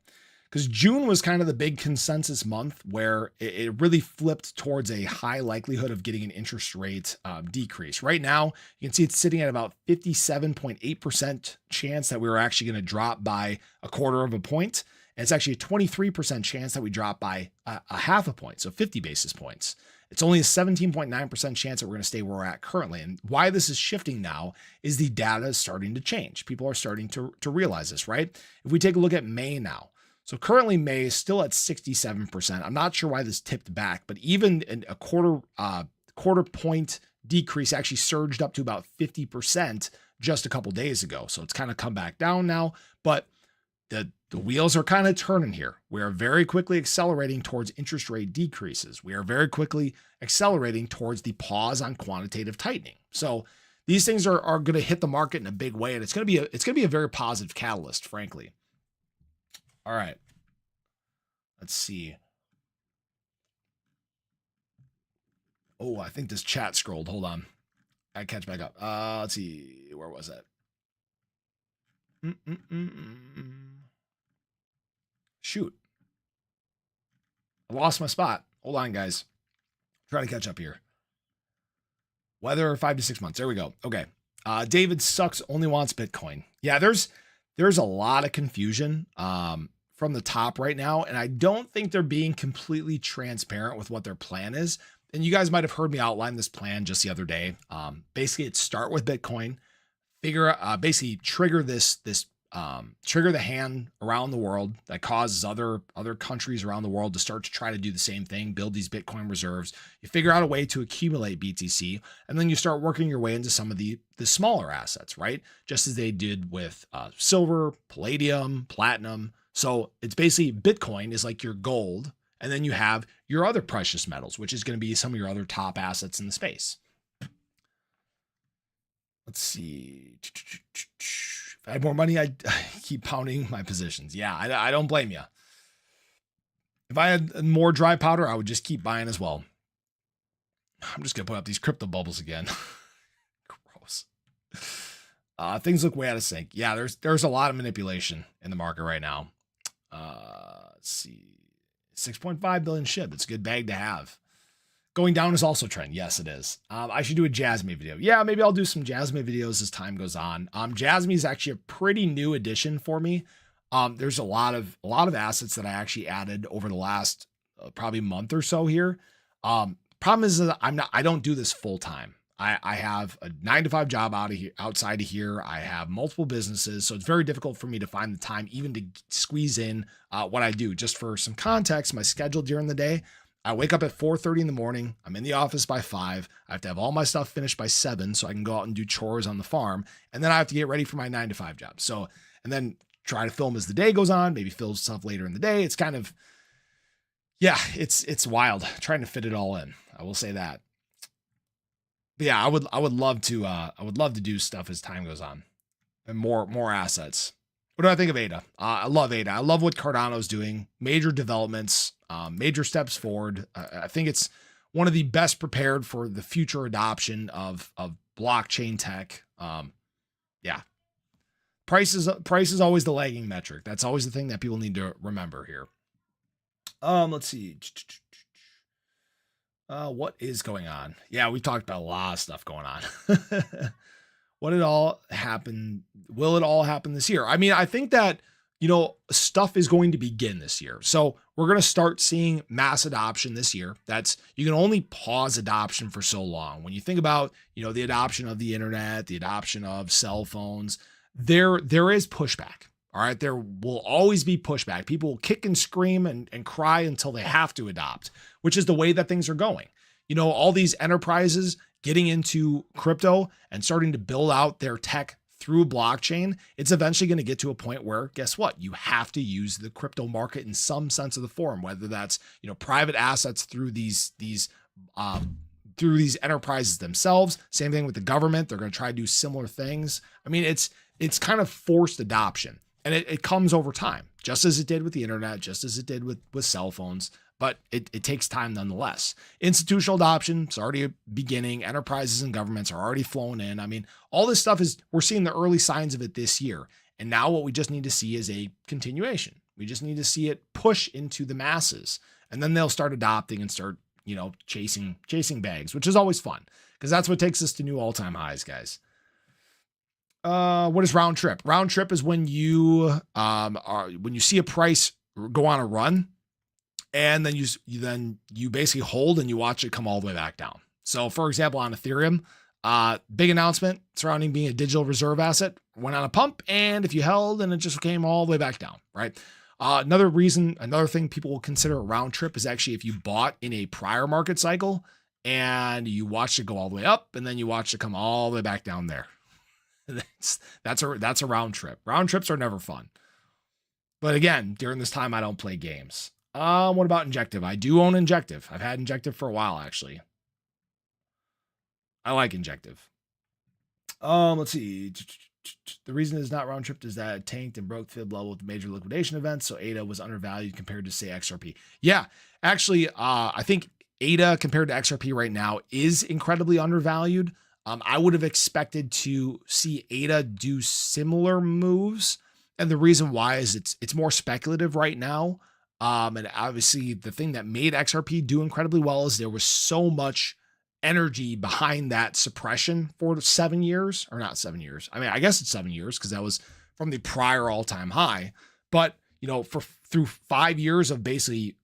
Because June was kind of the big consensus month where it really flipped towards a high likelihood of getting an interest rate decrease. Right now, you can see it's sitting at about 57.8% chance that we were actually going to drop by 1/4 of a point. And it's actually a 23% chance that we drop by a 1/2 a point, so 50 basis points. It's only a 17.9% chance that we're going to stay where we're at currently. And why this is shifting now is the data is starting to change. People are starting to realize this, right? If we take a look at May now, so currently May is still at 67%. I'm not sure why this tipped back, but even a quarter point decrease actually surged up to about 50% just a couple days ago. So it's kind of come back down now, but the wheels are kind of turning here. We are very quickly accelerating towards interest rate decreases. We are very quickly accelerating towards the pause on quantitative tightening. So these things are going to hit the market in a big way, and it's going to be a very positive catalyst, frankly. All right. Let's see. Oh, I think this chat scrolled. Hold on. I catch back up. Let's see. Where was that? Shoot. I lost my spot. Hold on, guys. Try to catch up here. Weather 5 to 6 months. There we go. Okay. David sucks, only wants Bitcoin. Yeah, there's a lot of confusion from the top right now, and I don't think they're being completely transparent with what their plan is. And you guys might have heard me outline this plan just the other day. Basically, it's start with Bitcoin, basically trigger trigger the hand around the world that causes other countries around the world to start to try to do the same thing, build these Bitcoin reserves. You figure out a way to accumulate BTC, and then you start working your way into some of the smaller assets, right? Just as they did with silver, palladium, platinum. So it's basically Bitcoin is like your gold, and then you have your other precious metals, which is going to be some of your other top assets in the space. Let's see. If I had more money, I'd keep pounding my positions. Yeah, I don't blame you. If I had more dry powder, I would just keep buying as well. I'm just going to put up these crypto bubbles again. Gross. Things look way out of sync. Yeah, there's a lot of manipulation in the market right now. Let's see. 6.5 billion SHIB. It's a good bag to have. Going down is also a trend. Yes, it is. I should do a Jasmine video. Yeah, maybe I'll do some Jasmine videos as time goes on. Jasmine is actually a pretty new addition for me. There's a lot of assets that I actually added over the last probably month or so here. Problem is that I don't do this full time. I have a 9-to-5 job outside of here. I have multiple businesses, so it's very difficult for me to find the time even to squeeze in what I do. Just for some context, my schedule during the day, I wake up at 4:30 in the morning. I'm in the office by 5. I have to have all my stuff finished by 7 so I can go out and do chores on the farm. And then I have to get ready for my 9-to-5 job. So, and then try to film as the day goes on, maybe film stuff later in the day. It's kind of, yeah, it's wild trying to fit it all in. I will say that. But yeah, I would love to do stuff as time goes on and more assets. What do I think of ADA? I love ADA. I love what Cardano's doing. Major developments, major steps forward. I think it's one of the best prepared for the future adoption of blockchain tech. Yeah. Price is always the lagging metric. That's always the thing that people need to remember here. Let's see. What is going on? Yeah, we talked about a lot of stuff going on. what it all happen? Will it all happen this year? I mean, I think that, you know, stuff is going to begin this year. So we're going to start seeing mass adoption this year. You can only pause adoption for so long. When you think about, you know, the adoption of the internet, the adoption of cell phones, there is pushback. All right. There will always be pushback. People will kick and scream and cry until they have to adopt, which is the way that things are going. You know, all these enterprises getting into crypto and starting to build out their tech through blockchain, it's eventually going to get to a point where, guess what? You have to use the crypto market in some sense of the form, whether that's, you know, private assets through these enterprises themselves. Same thing with the government. They're going to try to do similar things. I mean, it's kind of forced adoption, and it comes over time, just as it did with the internet, just as it did with cell phones. But it takes time nonetheless. Institutional adoption is already beginning. Enterprises and governments are already flowing in. I mean, all this stuff we're seeing the early signs of it this year. And now what we just need to see is a continuation. We just need to see it push into the masses. And then they'll start adopting and start, you know, chasing bags, which is always fun because that's what takes us to new all-time highs, guys. What is round trip? Round trip is when you see a price go on a run, and then you basically hold and you watch it come all the way back down. So for example, on Ethereum, big announcement surrounding being a digital reserve asset, went on a pump, and if you held, and it just came all the way back down, right? Another thing people will consider a round trip is actually if you bought in a prior market cycle and you watched it go all the way up, and then you watch it come all the way back down there. That's a round trip. Round trips are never fun. But again, during this time, I don't play games. What about Injective? I do own Injective. I've had Injective for a while, actually. I like Injective. Let's see. The reason it's not round tripped is that it tanked and broke fib level with major liquidation events. So ADA was undervalued compared to, say, XRP. Yeah, actually, I think ADA compared to XRP right now is incredibly undervalued. I would have expected to see ADA do similar moves. And the reason why is it's more speculative right now. And obviously the thing that made XRP do incredibly well is there was so much energy behind that suppression for 7 years, or not 7 years. I mean, I guess it's 7 years because that was from the prior all-time high. But, you know, through 5 years of basically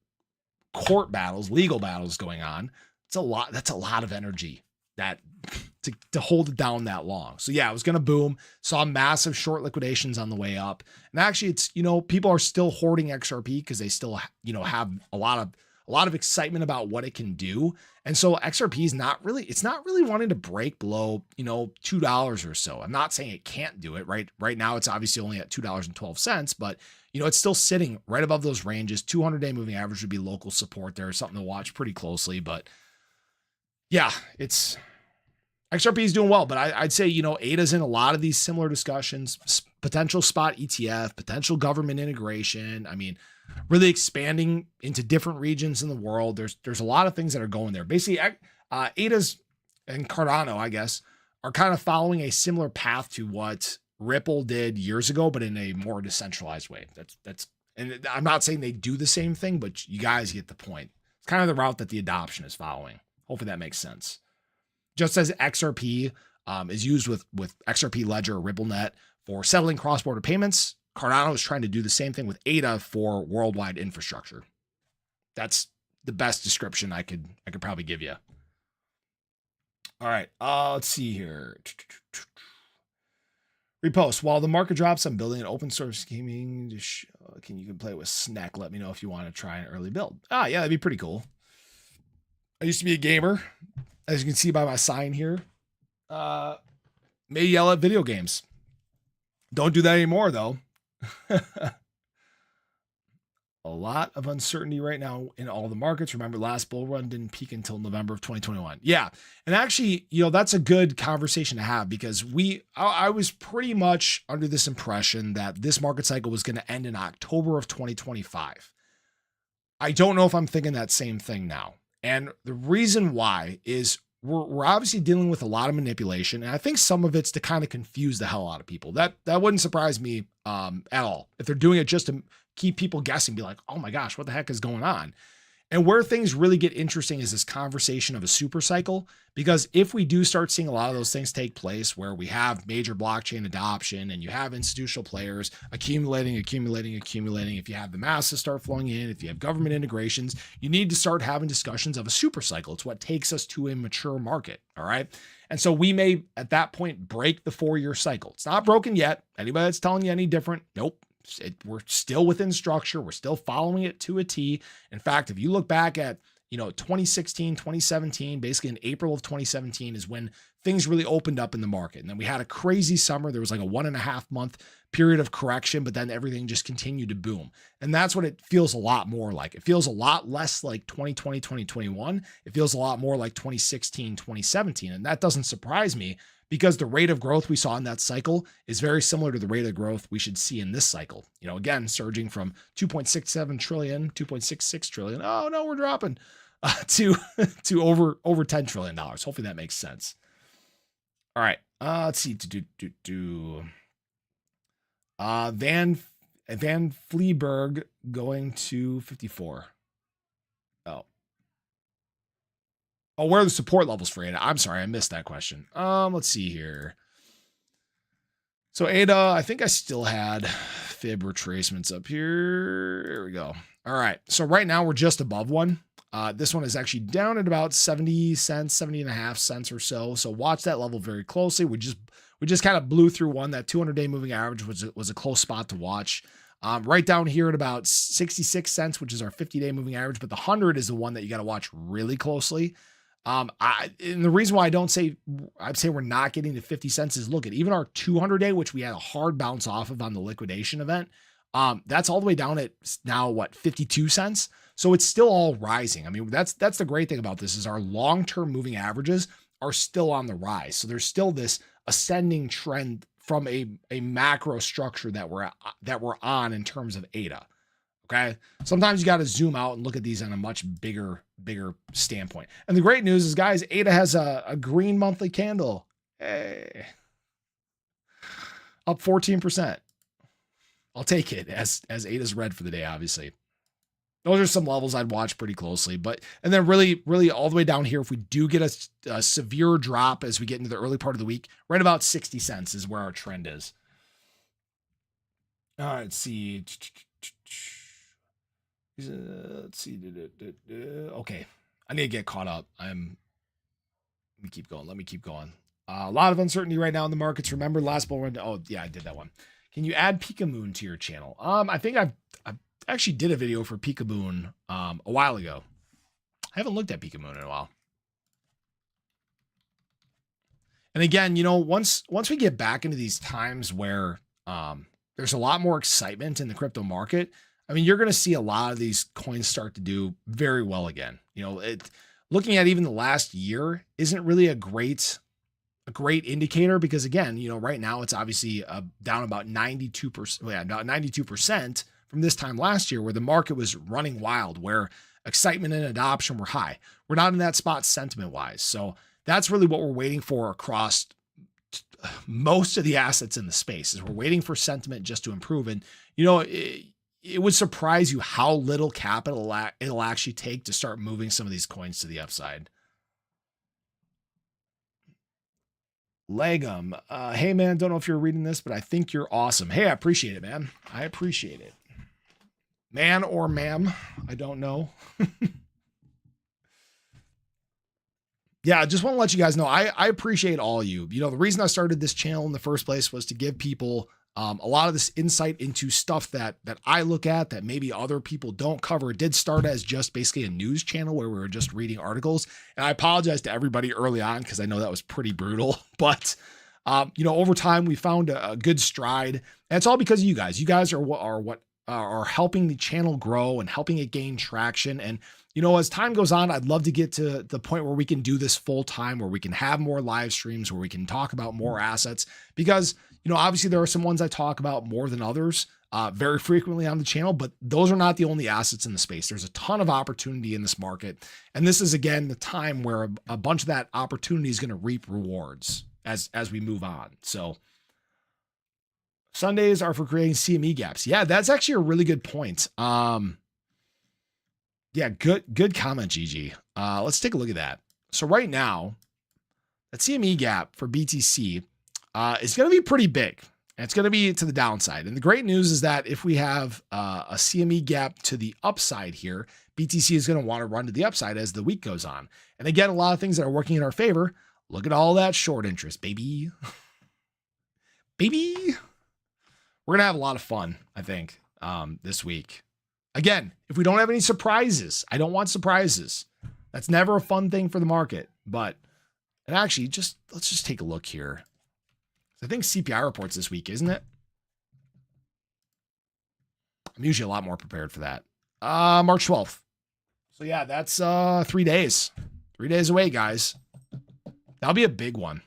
court battles, legal battles going on, it's a lot. That's a lot of energy to hold it down that long. So yeah, it was going to boom. Saw massive short liquidations on the way up. And actually it's, you know, people are still hoarding XRP because they still, you know, have a lot of excitement about what it can do. And so XRP is not really wanting to break below, you know, $2 or so. I'm not saying it can't do it right now. It's obviously only at $2.12, but you know, it's still sitting right above those ranges. 200-day moving average would be local support there. Something to watch pretty closely, but yeah, XRP is doing well, but I'd say, you know, ADA's in a lot of these similar discussions, potential spot ETF, potential government integration. I mean, really expanding into different regions in the world. There's a lot of things that are going there. Basically, ADA's and Cardano, I guess, are kind of following a similar path to what Ripple did years ago, but in a more decentralized way. And I'm not saying they do the same thing, but you guys get the point. It's kind of the route that the adoption is following. Hopefully that makes sense. Just as XRP is used with XRP Ledger or RippleNet for settling cross-border payments, Cardano is trying to do the same thing with ADA for worldwide infrastructure. That's the best description I could probably give you. All right, let's see here. Repost. While the market drops, I'm building an open source gaming. You can play it with Snack. Let me know if you want to try an early build. Yeah, that'd be pretty cool. I used to be a gamer, as you can see by my sign here. May yell at video games. Don't do that anymore, though. A lot of uncertainty right now in all the markets. Remember, last bull run didn't peak until November of 2021. Yeah. And actually, you know, that's a good conversation to have because I was pretty much under this impression that this market cycle was going to end in October of 2025. I don't know if I'm thinking that same thing now. And the reason why is we're obviously dealing with a lot of manipulation. And I think some of it's to kind of confuse the hell out of people. That wouldn't surprise me at all. If they're doing it just to keep people guessing, be like, oh my gosh, what the heck is going on? And where things really get interesting is this conversation of a super cycle, because if we do start seeing a lot of those things take place where we have major blockchain adoption and you have institutional players accumulating, if you have the masses start flowing in, if you have government integrations, you need to start having discussions of a super cycle. It's what takes us to a mature market. All right. And so we may at that point break the 4-year cycle. It's not broken yet. Anybody that's telling you any different, nope. We're still within structure. We're still following it to a T. In fact, if you look back at, 2016, 2017, basically in April of 2017 is when things really opened up in the market. And then we had a crazy summer. There was like a 1.5 month period of correction, but then everything just continued to boom. And that's what it feels a lot more like. It feels a lot less like 2020, 2021. It feels a lot more like 2016, 2017. And that doesn't surprise me, because the rate of growth we saw in that cycle is very similar to the rate of growth we should see in this cycle. Again, surging from 2.67 trillion, 2.66 trillion. Oh no, we're dropping to over $10 trillion. Hopefully that makes sense. All right. Let's see. Van Fleeberg going to 54. Oh, where are the support levels for ADA? I'm sorry, I missed that question. Let's see here. So ADA, I think I still had fib retracements up here. There we go. All right. So right now we're just above one. This one is actually down at about 70 cents, 70 and a half cents or so. So watch that level very closely. We just kind of blew through one. That 200-day moving average was a close spot to watch. Right down here at about 66 cents, which is our 50-day moving average, but the 100 is the one that you got to watch really closely. And the reason why I'd say we're not getting to 50 cents is look at even our 200-day, which we had a hard bounce off of on the liquidation event. That's all the way down at now, 52 cents. So it's still all rising. I mean, that's the great thing about this is our long-term moving averages are still on the rise. So there's still this ascending trend from a macro structure that we're on in terms of ADA. Okay. Sometimes you got to zoom out and look at these on a much bigger standpoint. And the great news is, guys, ADA has a green monthly candle. Hey, up 14%. I'll take it as ADA's red for the day, obviously. Those are some levels I'd watch pretty closely, and then really all the way down here, if we do get a severe drop as we get into the early part of the week, right about 60 cents is where our trend is. All right, let's see. Okay. I need to get caught up. Let me keep going. A lot of uncertainty right now in the markets. Remember last bull run? Oh yeah, I did that one. Can you add Peekamoon to your channel? I think I actually did a video for Peekamoon a while ago. I haven't looked at Peekamoon in a while. And again, once we get back into these times where there's a lot more excitement in the crypto market, I mean, you're going to see a lot of these coins start to do very well again. Looking at even the last year isn't really a great indicator, because again, right now it's obviously down about 92%. Yeah, about 92% from this time last year, where the market was running wild, where excitement and adoption were high. We're not in that spot sentiment wise. So that's really what we're waiting for across most of the assets in the space, is we're waiting for sentiment just to improve. And, it would surprise you how little capital it'll actually take to start moving some of these coins to the upside. Legum. Hey man, don't know if you're reading this, but I think you're awesome. Hey, I appreciate it, man. I appreciate it. Man or ma'am, I don't know. Yeah, I just want to let you guys know, I appreciate all of you. The reason I started this channel in the first place was to give people a lot of this insight into stuff that I look at that maybe other people don't cover. It did start as just basically a news channel where we were just reading articles. And I apologize to everybody early on, because I know that was pretty brutal. But, over time we found a good stride. And it's all because of you guys. You guys are what are helping the channel grow and helping it gain traction. And, as time goes on, I'd love to get to the point where we can do this full time, where we can have more live streams, where we can talk about more assets, because obviously there are some ones I talk about more than others very frequently on the channel, but those are not the only assets in the space. There's a ton of opportunity in this market. And this is, again, the time where a bunch of that opportunity is going to reap rewards as we move on. So Sundays are for creating CME gaps. Yeah, that's actually a really good point. Yeah, good comment, GG. Let's take a look at that. So right now, that CME gap for BTC is going to be pretty big. And it's going to be to the downside. And the great news is that if we have a CME gap to the upside here, BTC is going to want to run to the upside as the week goes on. And again, a lot of things that are working in our favor. Look at all that short interest, baby. Baby. We're going to have a lot of fun, I think, this week. Again, if we don't have any surprises, I don't want surprises. That's never a fun thing for the market. But, and actually, let's just take a look here. I think CPI reports this week, isn't it? I'm usually a lot more prepared for that. March 12th. So yeah, that's 3 days. 3 days away, guys. That'll be a big one.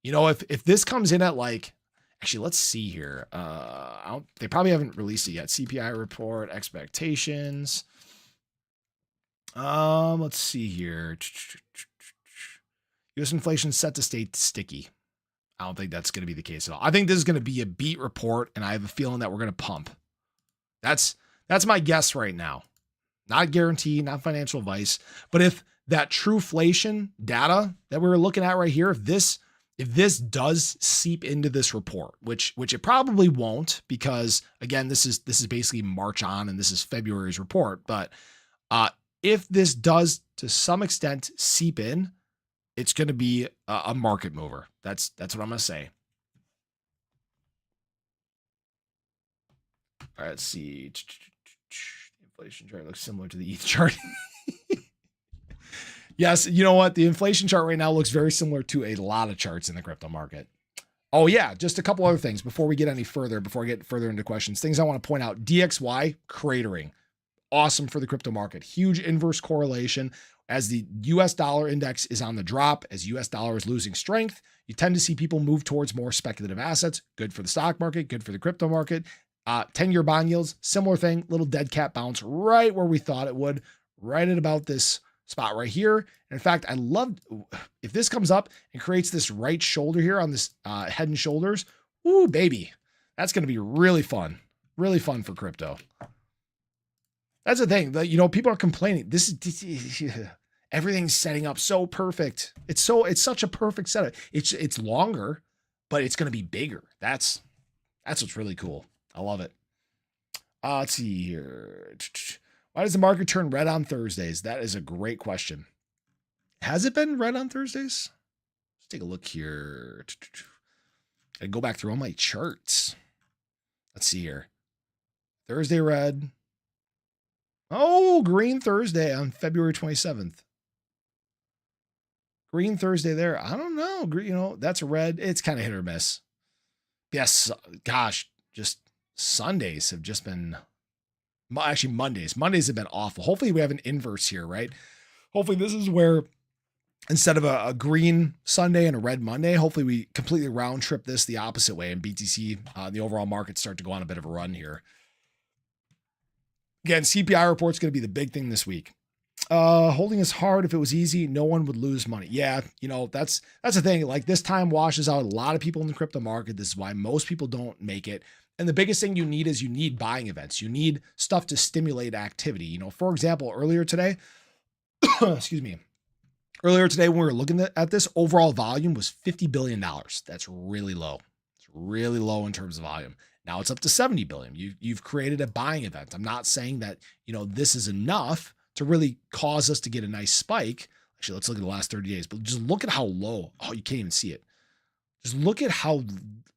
You know, if this comes in at like, actually, let's see here. They probably haven't released it yet. CPI report, expectations. Let's see here. U.S. inflation set to stay sticky. I don't think that's going to be the case at all. I think this is going to be a beat report, and I have a feeling that we're going to pump. That's my guess right now. Not a guarantee, not financial advice. But if that trueflation data that we were looking at right here, if this does seep into this report, which it probably won't, because again, this is basically March on, and this is February's report. But if this does to some extent seep in, it's going to be a market mover. That's what I'm going to say. All right, let's see. The inflation chart looks similar to the ETH chart. Yes, you know what? The inflation chart right now looks very similar to a lot of charts in the crypto market. Oh yeah, just a couple other things before we get any further, before I get further into questions. Things I want to point out. DXY cratering. Awesome for the crypto market. Huge inverse correlation. As the US dollar index is on the drop, as US dollar is losing strength, you tend to see people move towards more speculative assets. Good for the stock market, good for the crypto market. 10-year bond yields, similar thing, little dead cat bounce right where we thought it would, right at about this spot right here. And in fact, I love if this comes up and creates this right shoulder here on this head and shoulders. Ooh, baby, that's going to be really fun for crypto. That's the thing that, you know, people are complaining. This is everything's setting up so perfect. It's such a perfect setup. It's longer, but it's going to be bigger. That's what's really cool. I love it. Let's see here. Why does the market turn red on Thursdays? That is a great question. Has it been red on Thursdays? Let's take a look here. I go back through all my charts. Let's see here. Thursday red. Oh, green Thursday on February 27th. Green Thursday there. I don't know. You know, that's a red. It's kind of hit or miss. Yes. Gosh, just Sundays have just been, actually Mondays. Mondays have been awful. Hopefully we have an inverse here, right? Hopefully this is where instead of a green Sunday and a red Monday, hopefully we completely round trip this the opposite way, and BTC, the overall market, start to go on a bit of a run here. Again, CPI report's going to be the big thing this week. Holding is hard. If it was easy, no one would lose money. Yeah, you know, that's the thing. Like, this time washes out a lot of people in the crypto market. This is why most people don't make it. And the biggest thing you need buying events. You need stuff to stimulate activity. You know, for example, earlier today, excuse me, earlier today when we were looking at this, overall volume was $50 billion. That's really low. It's really low in terms of volume. Now it's up to 70 billion. You've created a buying event. I'm not saying that, you know, this is enough to really cause us to get a nice spike. Actually, let's look at the last 30 days, but just look at how low. Oh, you can't even see it. Just look at how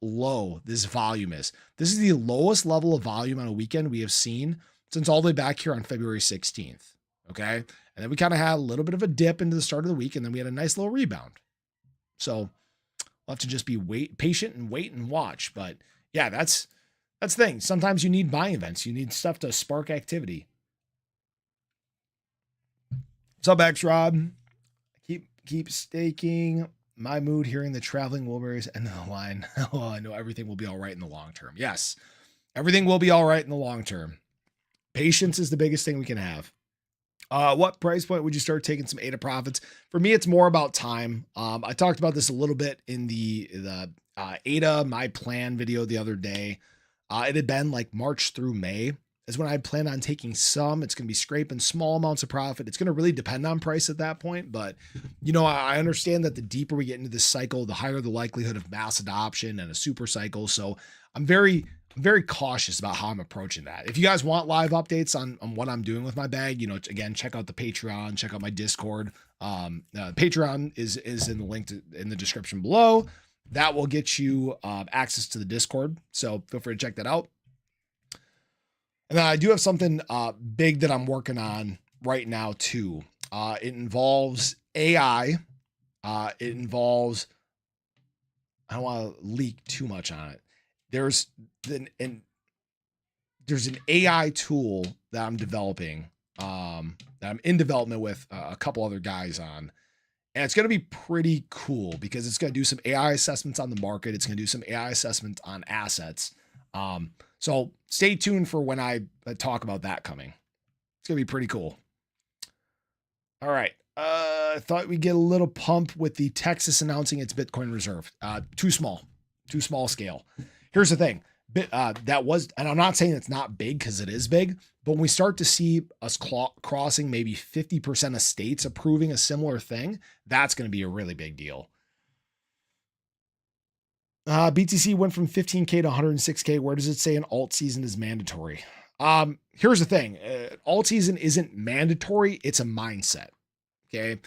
low this volume is. This is the lowest level of volume on a weekend we have seen since all the way back here on February 16th. Okay. And then we kind of had a little bit of a dip into the start of the week, and then we had a nice little rebound. So we'll have to just be patient and wait and watch. But yeah, that's the thing. Sometimes you need buying events. You need stuff to spark activity. What's up, X Rob? Keep staking. My mood hearing the traveling Wilburys and the line. Oh, I know everything will be all right in the long term. Yes, everything will be all right in the long term. Patience is the biggest thing we can have. What price point would you start taking some ADA profits? For me, it's more about time. I talked about this a little bit in the ADA My Plan video the other day. It had been like March through May. is when I plan on taking some. It's going to be scraping small amounts of profit. It's going to really depend on price at that point. But, I understand that the deeper we get into this cycle, the higher the likelihood of mass adoption and a super cycle. So I'm very cautious about how I'm approaching that. If you guys want live updates on what I'm doing with my bag, again, check out the Patreon, check out my Discord. Patreon is in the link in the description below. That will get you access to the Discord. So feel free to check that out. And then I do have something big that I'm working on right now too. It involves AI. It involves, I don't want to leak too much on it. There's an AI tool that I'm developing, that I'm in development with a couple other guys on. And it's going to be pretty cool because it's going to do some AI assessments on the market. It's going to do some AI assessments on assets. So stay tuned for when I talk about that coming. It's going to be pretty cool. All right. I thought we'd get a little pump with the Texas announcing its Bitcoin reserve. Too small scale. Here's the thing. That was, and I'm not saying it's not big because it is big, but when we start to see us crossing maybe 50% of states approving a similar thing, that's going to be a really big deal. BTC went from 15K to 106K. Where does it say an alt season is mandatory? Here's the thing. Alt season isn't mandatory. It's a mindset. Okay.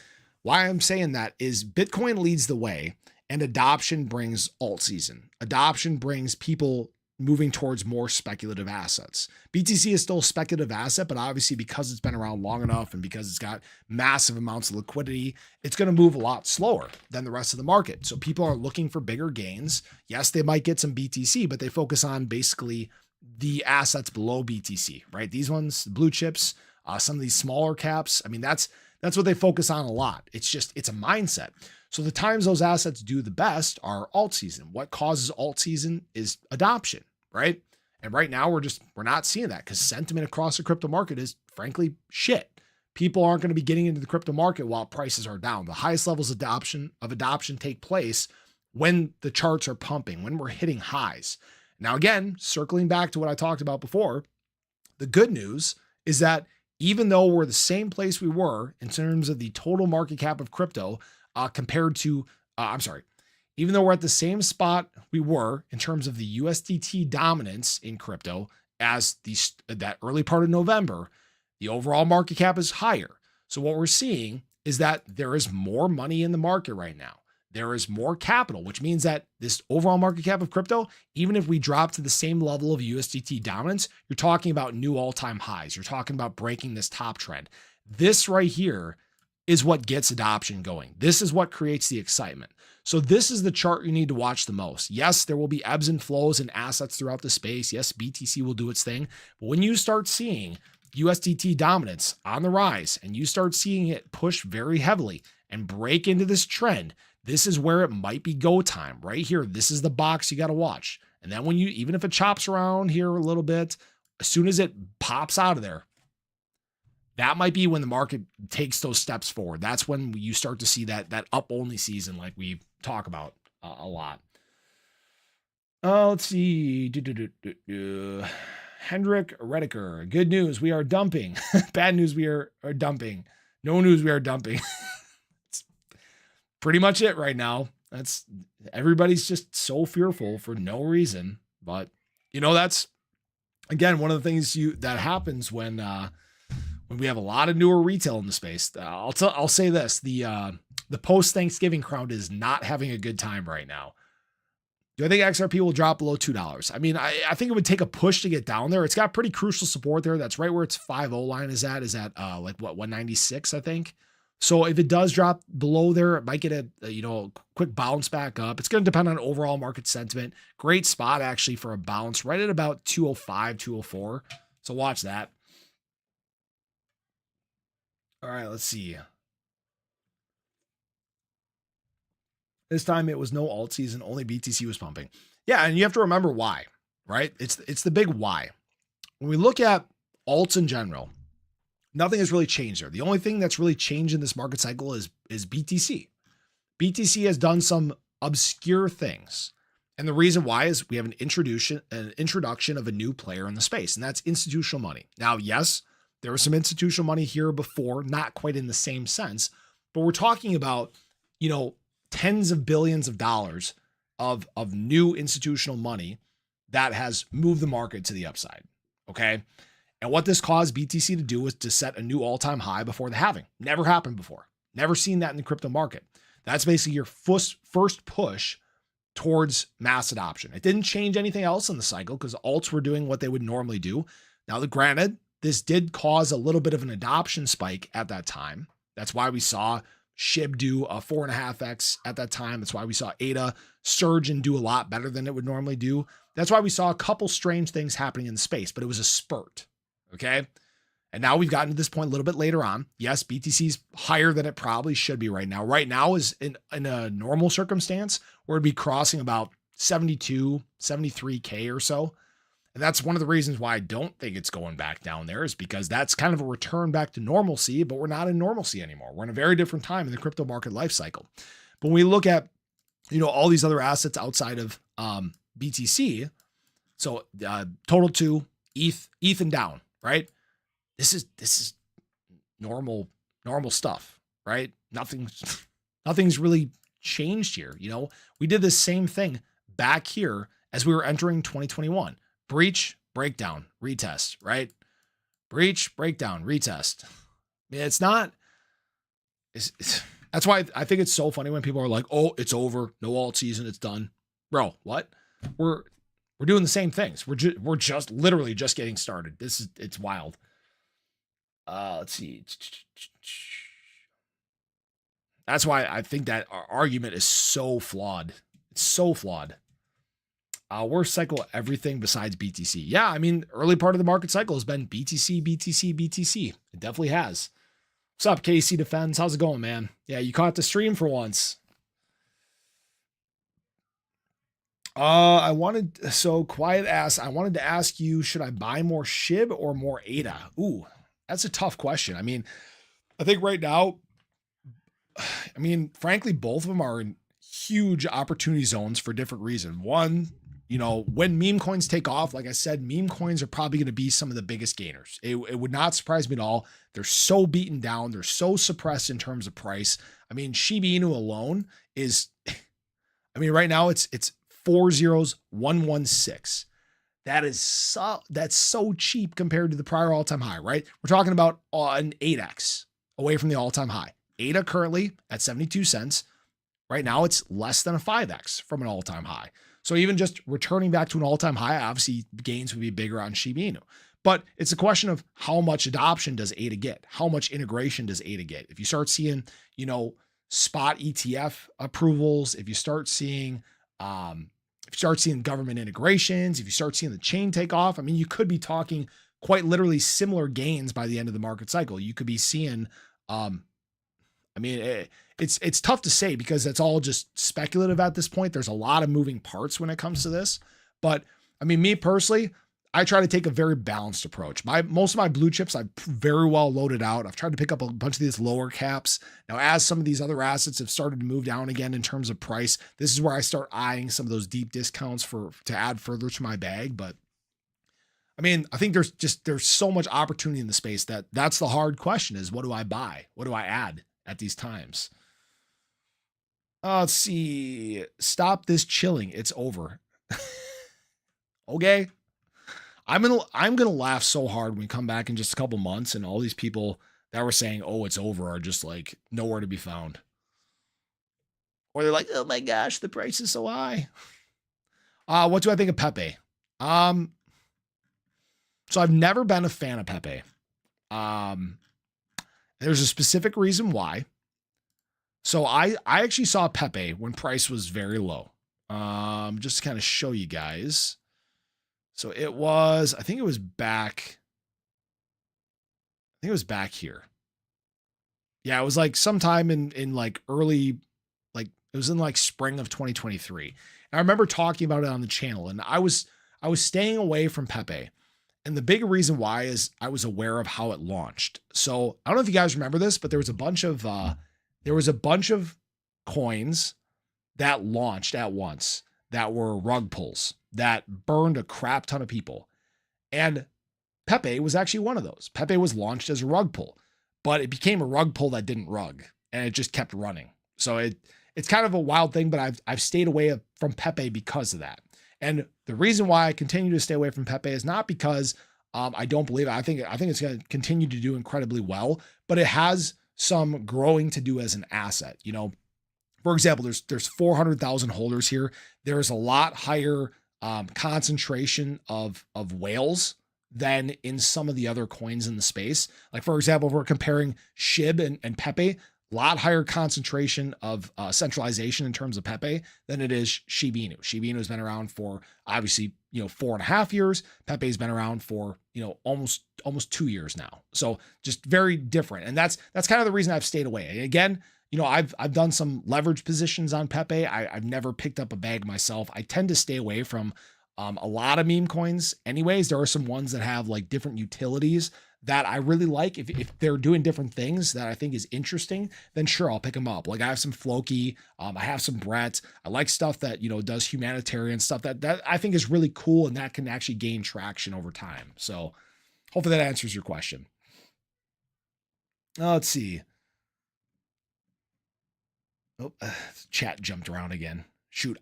Why I'm saying that is Bitcoin leads the way and adoption brings alt season. Adoption brings people moving towards more speculative assets. BTC is still a speculative asset, but obviously because it's been around long enough and because it's got massive amounts of liquidity, it's going to move a lot slower than the rest of the market. So people are looking for bigger gains. Yes, they might get some BTC, but they focus on basically the assets below BTC, right? These ones, the blue chips, some of these smaller caps. I mean, that's what they focus on a lot. It's a mindset. So the times those assets do the best are alt season. What causes alt season is adoption, right? And right now we're not seeing that because sentiment across the crypto market is frankly shit. People aren't going to be getting into the crypto market while prices are down. The highest levels of adoption take place when the charts are pumping, when we're hitting highs. Now, again, circling back to what I talked about before, the good news is that even though we're the same place we were in terms of the total market cap of crypto, compared to, even though we're at the same spot we were in terms of the USDT dominance in crypto as that early part of November, the overall market cap is higher. So what we're seeing is that there is more money in the market right now. There is more capital, which means that this overall market cap of crypto, even if we drop to the same level of USDT dominance, you're talking about new all-time highs. You're talking about breaking this top trend. This right here is what gets adoption going. This is what creates the excitement. So this is the chart you need to watch the most. Yes, there will be ebbs and flows in assets throughout the space. Yes, BTC will do its thing. But when you start seeing USDT dominance on the rise and you start seeing it push very heavily and break into this trend, this is where it might be go time right here. This is the box you got to watch. And then even if it chops around here a little bit, as soon as it pops out of there, that might be when the market takes those steps forward. That's when you start to see that up only season, like we talk about a lot. Let's see. Hendrik Rediker. Good news, we are dumping. Bad news, we are dumping. No news, we are dumping. It's pretty much it right now. Everybody's just so fearful for no reason. But that's again one of the things that happens when we have a lot of newer retail in the space. I'll say this: the post-Thanksgiving crowd is not having a good time right now. Do I think XRP will drop below $2? I mean, I think it would take a push to get down there. It's got pretty crucial support there. That's right where its 5.0 line is at. Is at 196, I think. So if it does drop below there, it might get a quick bounce back up. It's going to depend on overall market sentiment. Great spot actually for a bounce right at about 205, 204. So watch that. All right, let's see. This time it was no alt season, only BTC was pumping. Yeah, and you have to remember why, right? It's the big why. When we look at alts in general, nothing has really changed there. The only thing that's really changed in this market cycle is BTC. BTC has done some obscure things. And the reason why is we have an introduction of a new player in the space, and that's institutional money. Now, yes, there was some institutional money here before, not quite in the same sense, but we're talking about, tens of billions of dollars of new institutional money that has moved the market to the upside. Okay. And what this caused BTC to do was to set a new all-time high before the halving. Never happened before. Never seen that in the crypto market. That's basically your first push towards mass adoption. It didn't change anything else in the cycle because alts were doing what they would normally do. Now, granted, this did cause a little bit of an adoption spike at that time. That's why we saw SHIB do a 4.5x at that time. That's why we saw ADA surge and do a lot better than it would normally do. That's why we saw a couple strange things happening in the space, but it was a spurt. Okay. And now we've gotten to this point a little bit later on. Yes, BTC's higher than it probably should be right now. Right now is in a normal circumstance where it'd be crossing about 72, 73K or so. And that's one of the reasons why I don't think it's going back down there, is because that's kind of a return back to normalcy, but we're not in normalcy anymore. We're in a very different time in the crypto market life cycle. But when we look at, all these other assets outside of BTC, so total 2, ETH and down, right? This is normal stuff, right? Nothing's really changed here. We did the same thing back here as we were entering 2021. Breach, breakdown, retest, right? Breach, breakdown, retest. It's not, that's why I think it's so funny when people are like, oh, it's over. No alt season. It's done. Bro, what? We're doing the same things. We're just literally just getting started. It's wild. Let's see. That's why I think that our argument is so flawed. It's so flawed. Worst cycle, everything besides BTC. Yeah, I mean, early part of the market cycle has been BTC, BTC, BTC. It definitely has. What's up, KC Defense? How's it going, man? Yeah, you caught the stream for once. Quiet ass. I wanted to ask you, should I buy more SHIB or more ADA? Ooh, that's a tough question. I mean, I think right now, frankly, both of them are in huge opportunity zones for different reasons. One, when meme coins take off, like I said, meme coins are probably going to be some of the biggest gainers. It would not surprise me at all. They're so beaten down. They're so suppressed in terms of price. Shiba Inu alone is, right now it's 40116. That's so cheap compared to the prior all-time high, right? We're talking about an 8x away from the all-time high. ADA currently at 72 cents. Right now, it's less than a 5x from an all-time high. So even just returning back to an all-time high, obviously gains would be bigger on Shiba Inu. But it's a question of how much adoption does ADA get? How much integration does ADA get? If you start seeing, spot ETF approvals, if you start seeing government integrations, if you start seeing the chain take off, you could be talking quite literally similar gains by the end of the market cycle. You could be seeing, it's tough to say because it's all just speculative at this point. There's a lot of moving parts when it comes to this. But me personally, I try to take a very balanced approach. Most of my blue chips, I've very well loaded out. I've tried to pick up a bunch of these lower caps. Now, as some of these other assets have started to move down again in terms of price, this is where I start eyeing some of those deep discounts to add further to my bag. But I think there's so much opportunity in the space that's the hard question is, what do I buy? What do I add at these times? Let's see. Stop this chilling. It's over. Okay. I'm gonna laugh so hard when we come back in just a couple months and all these people that were saying, oh, it's over, are just like nowhere to be found. Or they're like, oh my gosh, the price is so high. What do I think of Pepe? So I've never been a fan of Pepe. There's a specific reason why. So I actually saw Pepe when price was very low. Just to kind of show you guys. So I think it was back here. Yeah, it was like sometime in like early, like it was in like spring of 2023. And I remember talking about it on the channel, and I was staying away from Pepe. And the big reason why is I was aware of how it launched. So I don't know if you guys remember this, but there was a bunch of coins that launched at once. that were rug pulls that burned a crap ton of people. And Pepe was actually one of those. Pepe was launched as a rug pull, but it became a rug pull that didn't rug, and it just kept running. So it's kind of a wild thing, but I've stayed away from Pepe because of that. And the reason why I continue to stay away from Pepe is not because I don't believe it. I think it's going to continue to do incredibly well, but it has some growing to do as an asset. You know, for example, there's 400,000 holders here. There's a lot higher concentration of whales than in some of the other coins in the space. Like, for example, if we're comparing SHIB and Pepe, a lot higher concentration of centralization in terms of Pepe than it is Shiba Inu. Shiba Inu has been around for obviously, 4.5 years. Pepe's been around for, almost 2 years now. So just very different. And that's kind of the reason I've stayed away. And again, I've done some leverage positions on Pepe. I've never picked up a bag myself. I tend to stay away from a lot of meme coins anyways. There are some ones that have like different utilities that I really like. If they're doing different things that I think is interesting, then sure, I'll pick them up. Like I have some Floki, I have some Brett. I like stuff that, does humanitarian stuff that I think is really cool and that can actually gain traction over time. So hopefully that answers your question. Let's see. Oh, chat jumped around again. Shoot,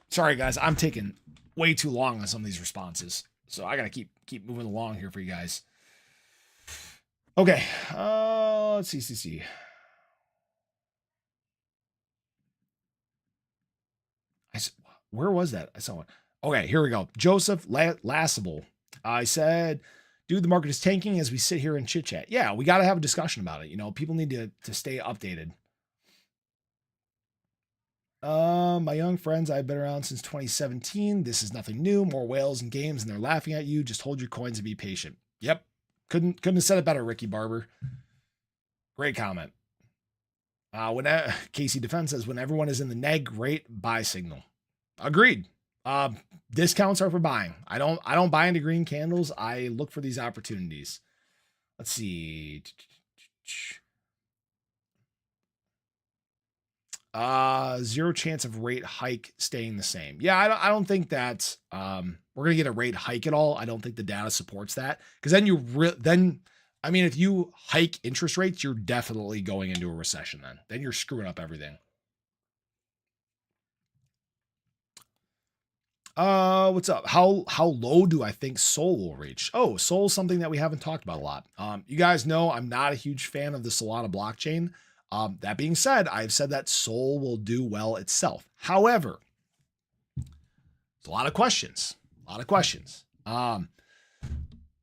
sorry guys. I'm taking way too long on some of these responses. So I got to keep moving along here for you guys. Okay. Let's see. Where was that? I saw it. Okay, here we go. Joseph Lassable. I said, dude, the market is tanking as we sit here and chit chat. Yeah, we got to have a discussion about it. People need to stay updated. My young friends, I've been around since 2017. This is nothing new. More whales and games, and they're laughing at you. Just hold your coins and be patient. Yep. Couldn't have said it better, Ricky Barber. Great comment. When Casey Defense says, when everyone is in the neg, rate buy signal. Agreed. Discounts are for buying. I don't buy into green candles. I look for these opportunities. Let's see. Zero chance of rate hike staying the same. Yeah, I don't think that we're gonna get a rate hike at all. I don't think the data supports that, because then if you hike interest rates, you're definitely going into a recession. Then you're screwing up everything. What's up? How low do I think Sol will reach? Oh, Sol's something that we haven't talked about a lot. You guys know I'm not a huge fan of the Solana blockchain. That being said, I've said that Sol will do well itself. However, there's a lot of questions.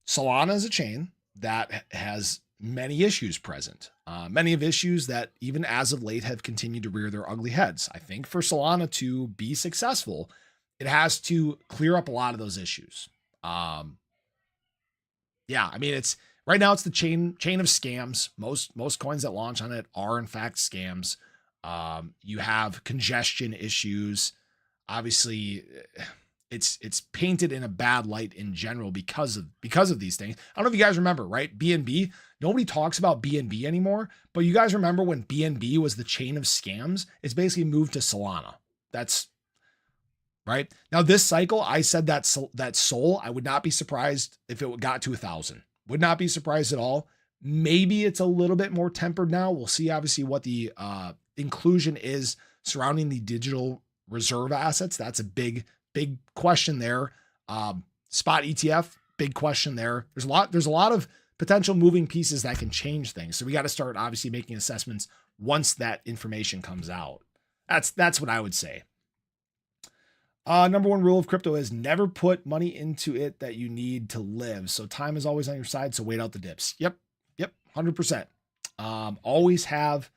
Solana is a chain that has many issues present. Many of issues that even as of late have continued to rear their ugly heads. I think for Solana to be successful, it has to clear up a lot of those issues. It's right now it's the chain of scams. Most coins that launch on it are in fact scams. You have congestion issues. Obviously, it's painted in a bad light in general because of these things. I don't know if you guys remember, right? BNB. Nobody talks about BNB anymore, but you guys remember when BNB was the chain of scams? It's basically moved to Solana. That's right. Now this cycle, I said that Sol, I would not be surprised if it got to 1,000. Would not be surprised at all. Maybe it's a little bit more tempered now. We'll see obviously what the inclusion is surrounding the digital reserve assets. That's a big question there. Spot ETF, big question there. There's a lot of potential moving pieces that can change things. So we got to start obviously making assessments once that information comes out. That's what I would say. Number one rule of crypto is never put money into it that you need to live. So time is always on your side. So wait out the dips. Yep. 100%. Always have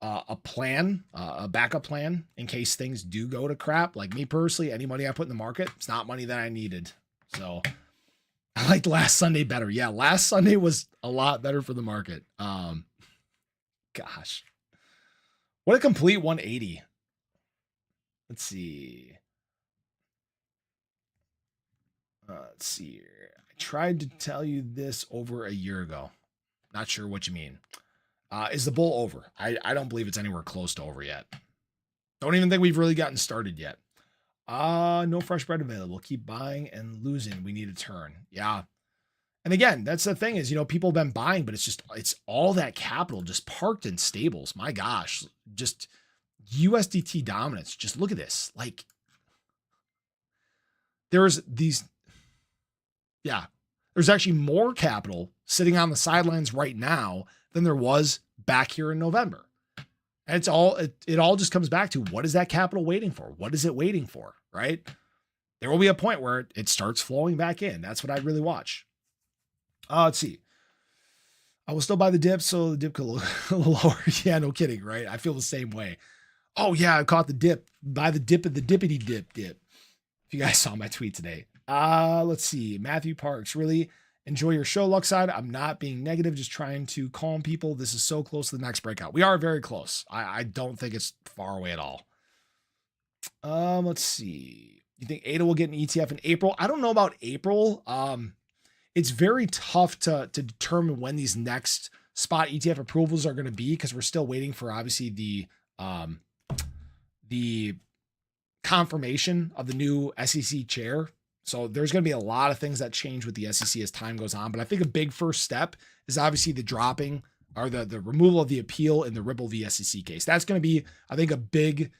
a plan, a backup plan in case things do go to crap. Like me personally, any money I put in the market, it's not money that I needed. So I liked last Sunday better. Yeah, last Sunday was a lot better for the market. Gosh, what a complete 180. Let's see. Let's see here. I tried to tell you this over a year ago. Not sure what you mean. Is the bull over? I don't believe it's anywhere close to over yet. Don't even think we've really gotten started yet. No fresh bread available. Keep buying and losing. We need a turn. Yeah. And again, that's the thing is, people have been buying, but it's all that capital just parked in stables. My gosh, just USDT dominance. Just look at this. Like there's actually more capital sitting on the sidelines right now than there was back here in November. And it all just comes back to, what is that capital waiting for? What is it waiting for? Right? There will be a point where it starts flowing back in. That's what I really watch. Let's see. I will still buy the dip, so the dip could look a little lower. Yeah, no kidding, right? I feel the same way. Oh yeah, I caught the dip. Buy the dip of the dippity dip. If you guys saw my tweet today. Let's see. Matthew Parks, really enjoy your show, Luckside. I'm not being negative, just trying to calm people. This is so close to the next breakout. We are very close. I don't think it's far away at all. Let's see. You think ADA will get an ETF in April? I don't know about April. It's very tough to determine when these next spot ETF approvals are going to be, because we're still waiting for obviously the confirmation of the new SEC chair. So there's going to be a lot of things that change with the SEC as time goes on. But I think a big first step is obviously the dropping or the removal of the appeal in the Ripple v SEC case. That's going to be, I think, a big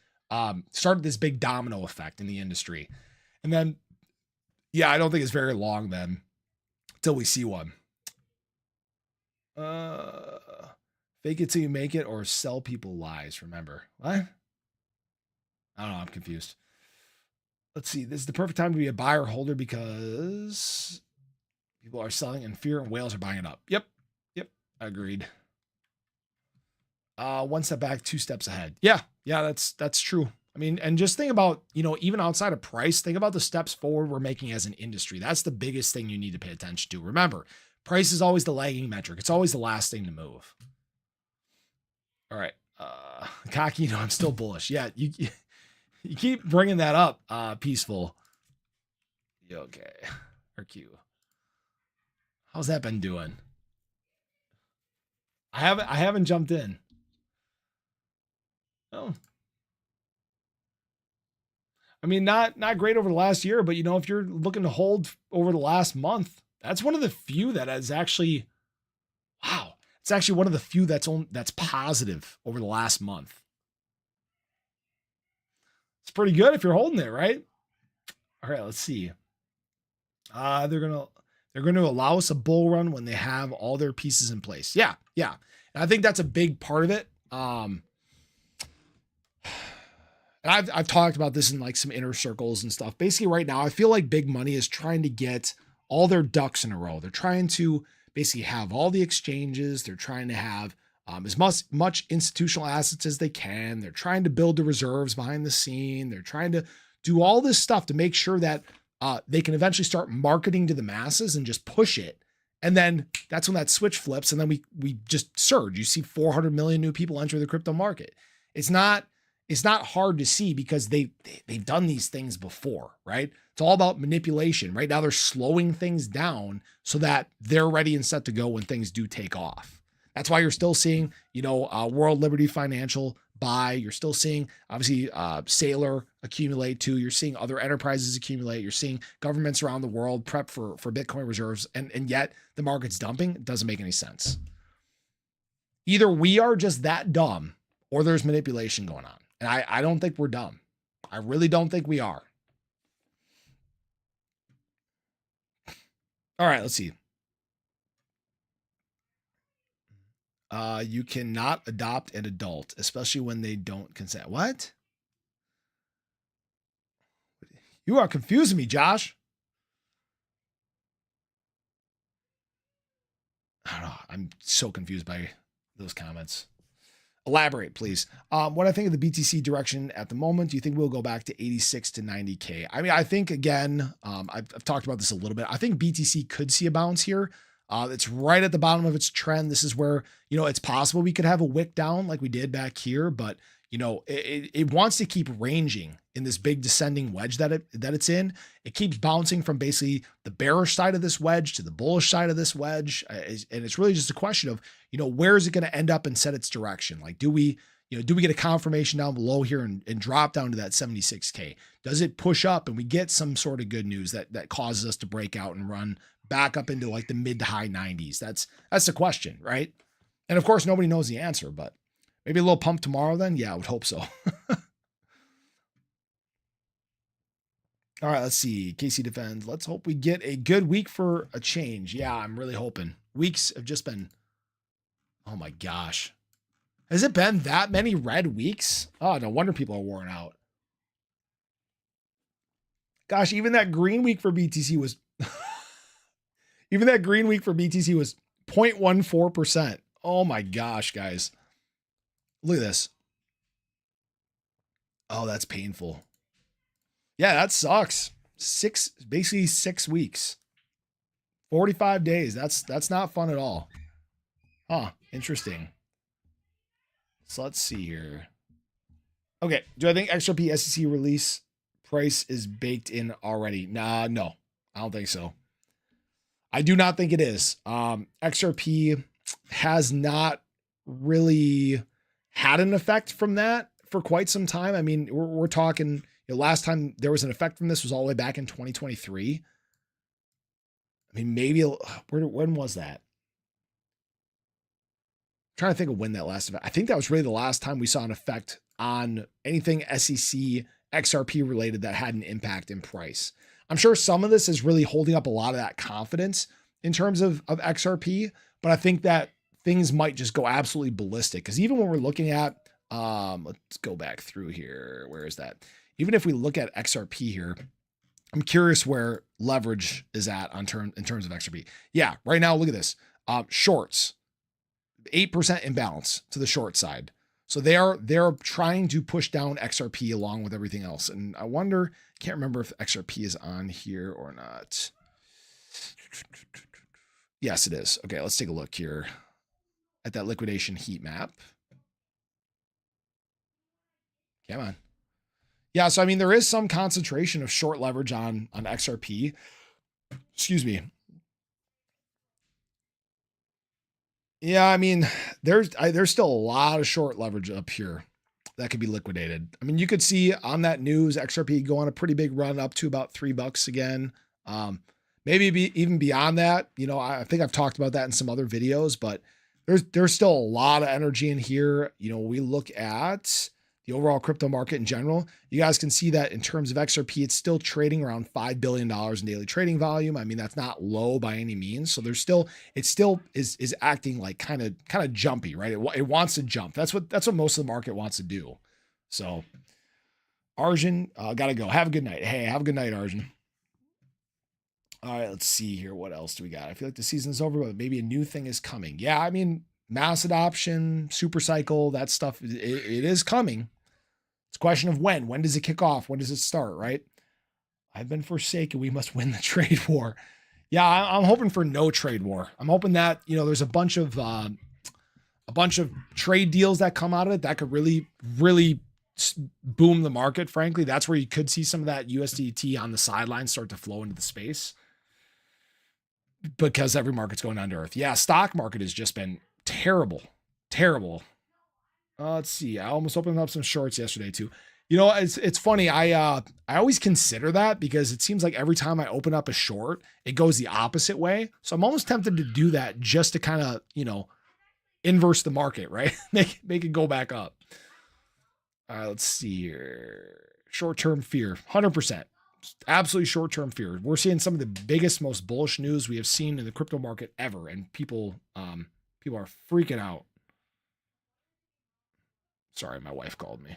start of this big domino effect in the industry. And then, yeah, I don't think it's very long then till we see one. Fake it till you make it, or sell people lies. Remember what? I don't know. I'm confused. Let's see. This is the perfect time to be a buyer holder because people are selling in fear and whales are buying it up. Yep. Agreed. One step back, two steps ahead. Yeah, that's true. I mean, and just think about, even outside of price, think about the steps forward we're making as an industry. That's the biggest thing you need to pay attention to. Remember, price is always the lagging metric. It's always the last thing to move. All right. Cocky, I'm still bullish. Yeah, you keep bringing that up, Peaceful. Okay. Or Q. How's that been doing? I haven't jumped in. Oh. I mean, not great over the last year, but if you're looking to hold over the last month, that's one of the few that is actually, wow. It's actually one of the few that's positive over the last month. It's pretty good if you're holding it, right? All right, let's see. They're going to allow us a bull run when they have all their pieces in place. Yeah. And I think that's a big part of it. And I've talked about this in like some inner circles and stuff. Basically right now, I feel like big money is trying to get all their ducks in a row. They're trying to basically have all the exchanges. They're trying to have as much institutional assets as they can. They're trying to build the reserves behind the scene. They're trying to do all this stuff to make sure that they can eventually start marketing to the masses and just push it. And then that's when that switch flips. And then we just surge. You see 400 million new people enter the crypto market. It's not hard to see because they've done these things before, right? It's all about manipulation. Right now they're slowing things down so that they're ready and set to go when things do take off. That's why you're still seeing, World Liberty Financial buy. You're still seeing, obviously, Sailor accumulate too. You're seeing other enterprises accumulate. You're seeing governments around the world prep for Bitcoin reserves. And yet the market's dumping. It doesn't make any sense. Either we are just that dumb or there's manipulation going on. And I don't think we're dumb. I really don't think we are. All right, let's see. You cannot adopt an adult, especially when they don't consent. What? You are confusing me, Josh. I don't know. I'm so confused by those comments. Elaborate, please. What I think of the BTC direction at the moment, do you think we'll go back to 86 to 90K? I mean, I think, again, I've talked about this a little bit. I think BTC could see a bounce here. It's right at the bottom of its trend. This is where, it's possible we could have a wick down like we did back here, but, it wants to keep ranging in this big descending wedge that it's in. It keeps bouncing from basically the bearish side of this wedge to the bullish side of this wedge. And it's really just a question of, where is it going to end up and set its direction? Like, do we, do we get a confirmation down below here and drop down to that 76K? Does it push up and we get some sort of good news that causes us to break out and run back up into like the mid to high 90s? That's the question, right? And of course, nobody knows the answer, but maybe a little pump tomorrow then? Yeah, I would hope so. All right, let's see. KC defends. Let's hope we get a good week for a change. Yeah, I'm really hoping. Weeks have just been, oh my gosh. Has it been that many red weeks? Oh, no wonder people are worn out. Gosh, even that green week for BTC was, even that green week for BTC was 0.14%. Oh my gosh, guys. Look at this. Oh, that's painful. Yeah, that sucks. Basically 6 weeks. 45 days. That's not fun at all. Huh, interesting. So let's see here. Okay, do I think XRP SEC release price is baked in already? Nah, no, I don't think so. I do not think it is. XRP has not really had an effect from that for quite some time. I mean, we're talking, last time there was an effect from this was all the way back in 2023. I mean, maybe, when was that? Trying to think of when that last event. I think that was really the last time we saw an effect on anything SEC XRP related that had an impact in price. I'm sure some of this is really holding up a lot of that confidence in terms of XRP, but I think that things might just go absolutely ballistic. Because even when we're looking at, let's go back through here. Where is that? Even if we look at XRP here, I'm curious where leverage is at in terms of XRP. Yeah, right now, look at this. Shorts. 8% imbalance to the short side. So they're trying to push down XRP along with everything else. And I wonder, can't remember if XRP is on here or not. Yes, it is. Okay, let's take a look here at that liquidation heat map. Come on. Yeah, so I mean, there is some concentration of short leverage on XRP. Excuse me. Yeah, I mean, there's still a lot of short leverage up here that could be liquidated. I mean, you could see on that news XRP go on a pretty big run up to about $3 again. Maybe even beyond that. I think I've talked about that in some other videos, but there's still a lot of energy in here. We look at the overall crypto market in general. You guys can see that in terms of XRP, it's still trading around $5 billion in daily trading volume. I mean, that's not low by any means. So it still is acting like kind of jumpy, right? It wants to jump. That's what most of the market wants to do. So Arjun, gotta go. Have a good night. Hey, have a good night, Arjun. All right, let's see here. What else do we got? I feel like the season's over, but maybe a new thing is coming. Yeah, I mean, mass adoption, super cycle, that stuff, it is coming. It's a question of when. When does it kick off? When does it start, right? I've been forsaken. We must win the trade war. Yeah, I'm hoping for no trade war. I'm hoping that, there's a bunch of trade deals that come out of it that could really, really boom the market, frankly. That's where you could see some of that USDT on the sidelines start to flow into the space because every market's going under earth. Yeah, stock market has just been terrible. Let's see. I almost opened up some shorts yesterday too. It's funny. I always consider that because it seems like every time I open up a short, it goes the opposite way. So I'm almost tempted to do that just to kind of, inverse the market, right? make it go back up. All right, let's see here. Short-term fear, 100%. Absolutely short-term fear. We're seeing some of the biggest, most bullish news we have seen in the crypto market ever, and people are freaking out. Sorry, my wife called me.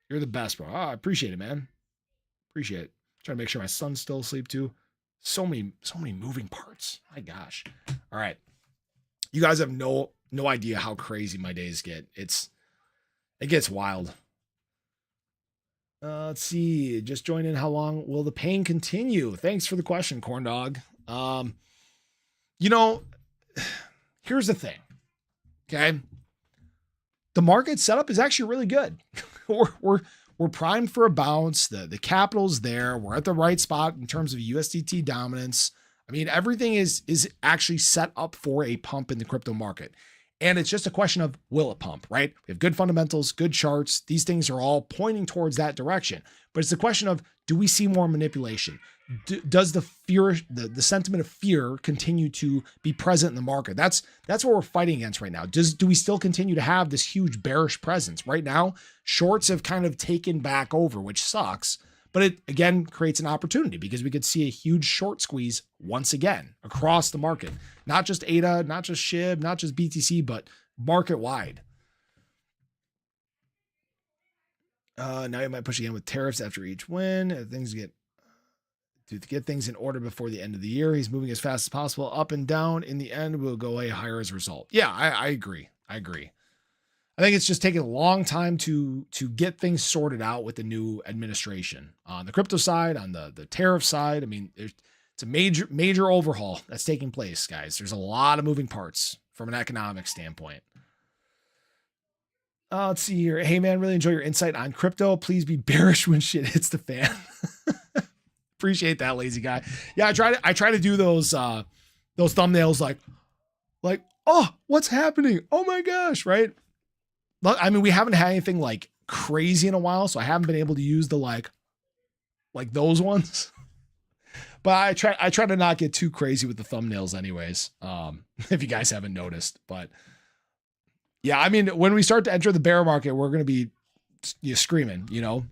You're the best, bro. I appreciate it, man. Appreciate it. Trying to make sure my son's still asleep too. So many moving parts. My gosh. All right. You guys have no idea how crazy my days get. It gets wild. Let's see. Just join in. How long will the pain continue? Thanks for the question, Corn Dog. Here's the thing. Okay. The market setup is actually really good. We're primed for a bounce. The capital's there. We're at the right spot in terms of USDT dominance. I mean, everything is actually set up for a pump in the crypto market. And it's just a question of, will it pump, right? We have good fundamentals, good charts. These things are all pointing towards that direction. But it's a question of, do we see more manipulation? Does the fear, the sentiment of fear continue to be present in the market? That's what we're fighting against right now. Do we still continue to have this huge bearish presence? Right now, shorts have kind of taken back over, which sucks. But it, again, creates an opportunity because we could see a huge short squeeze once again across the market. Not just ADA, not just SHIB, not just BTC, but market wide. Now you might push again with tariffs after each win. To get things in order before the end of the year. He's moving as fast as possible up and down. In the end, we'll go way higher as a result. Yeah, I agree. I think it's just taking a long time to get things sorted out with the new administration on the crypto side, on the tariff side. I mean, it's a major overhaul that's taking place, guys. There's a lot of moving parts from an economic standpoint. Let's see here. Hey man, really enjoy your insight on crypto. Please be bearish when shit hits the fan. Appreciate that, lazy guy. Yeah, I try to do those thumbnails like, oh, what's happening? Oh my gosh, right? I mean, we haven't had anything like crazy in a while, so I haven't been able to use the like those ones. But I try to not get too crazy with the thumbnails anyways. If you guys haven't noticed, but yeah, I mean, when we start to enter the bear market, we're going to be screaming, you know.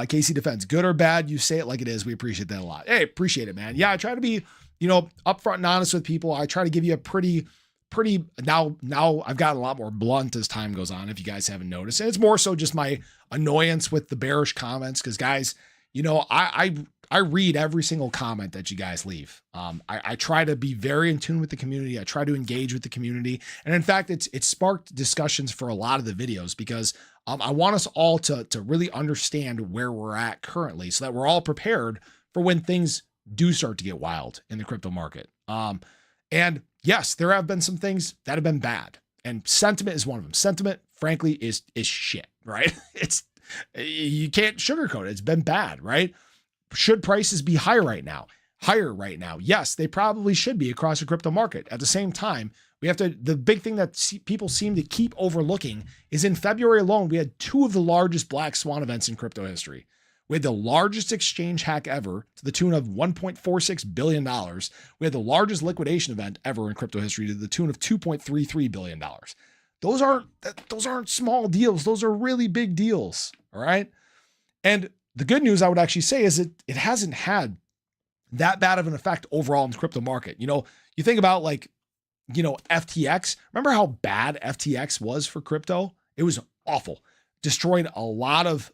Casey Defense, good or bad, you say it like it is. We appreciate that a lot. Hey, appreciate it, man. Yeah, I try to be, upfront and honest with people. I try to give you a pretty now I've gotten a lot more blunt as time goes on, if you guys haven't noticed. And it's more so just my annoyance with the bearish comments. Cause guys, I read every single comment that you guys leave. I try to be very in tune with the community. I try to engage with the community. And in fact, it's sparked discussions for a lot of the videos because I want us all to really understand where we're at currently so that we're all prepared for when things do start to get wild in the crypto market. And yes, there have been some things that have been bad, and sentiment is one of them. Sentiment, frankly, is shit, right? You can't sugarcoat it. It's been bad, right? Should prices be higher right now? Yes, they probably should be across the crypto market. At the same time, the big thing that people seem to keep overlooking is in February alone, we had two of the largest black swan events in crypto history. We had the largest exchange hack ever to the tune of $1.46 billion. We had the largest liquidation event ever in crypto history to the tune of $2.33 billion. Those aren't small deals. Those are really big deals. All right. And the good news I would actually say is it hasn't had that bad of an effect overall in the crypto market. You think about FTX. Remember how bad FTX was for crypto? It was awful. Destroyed a lot of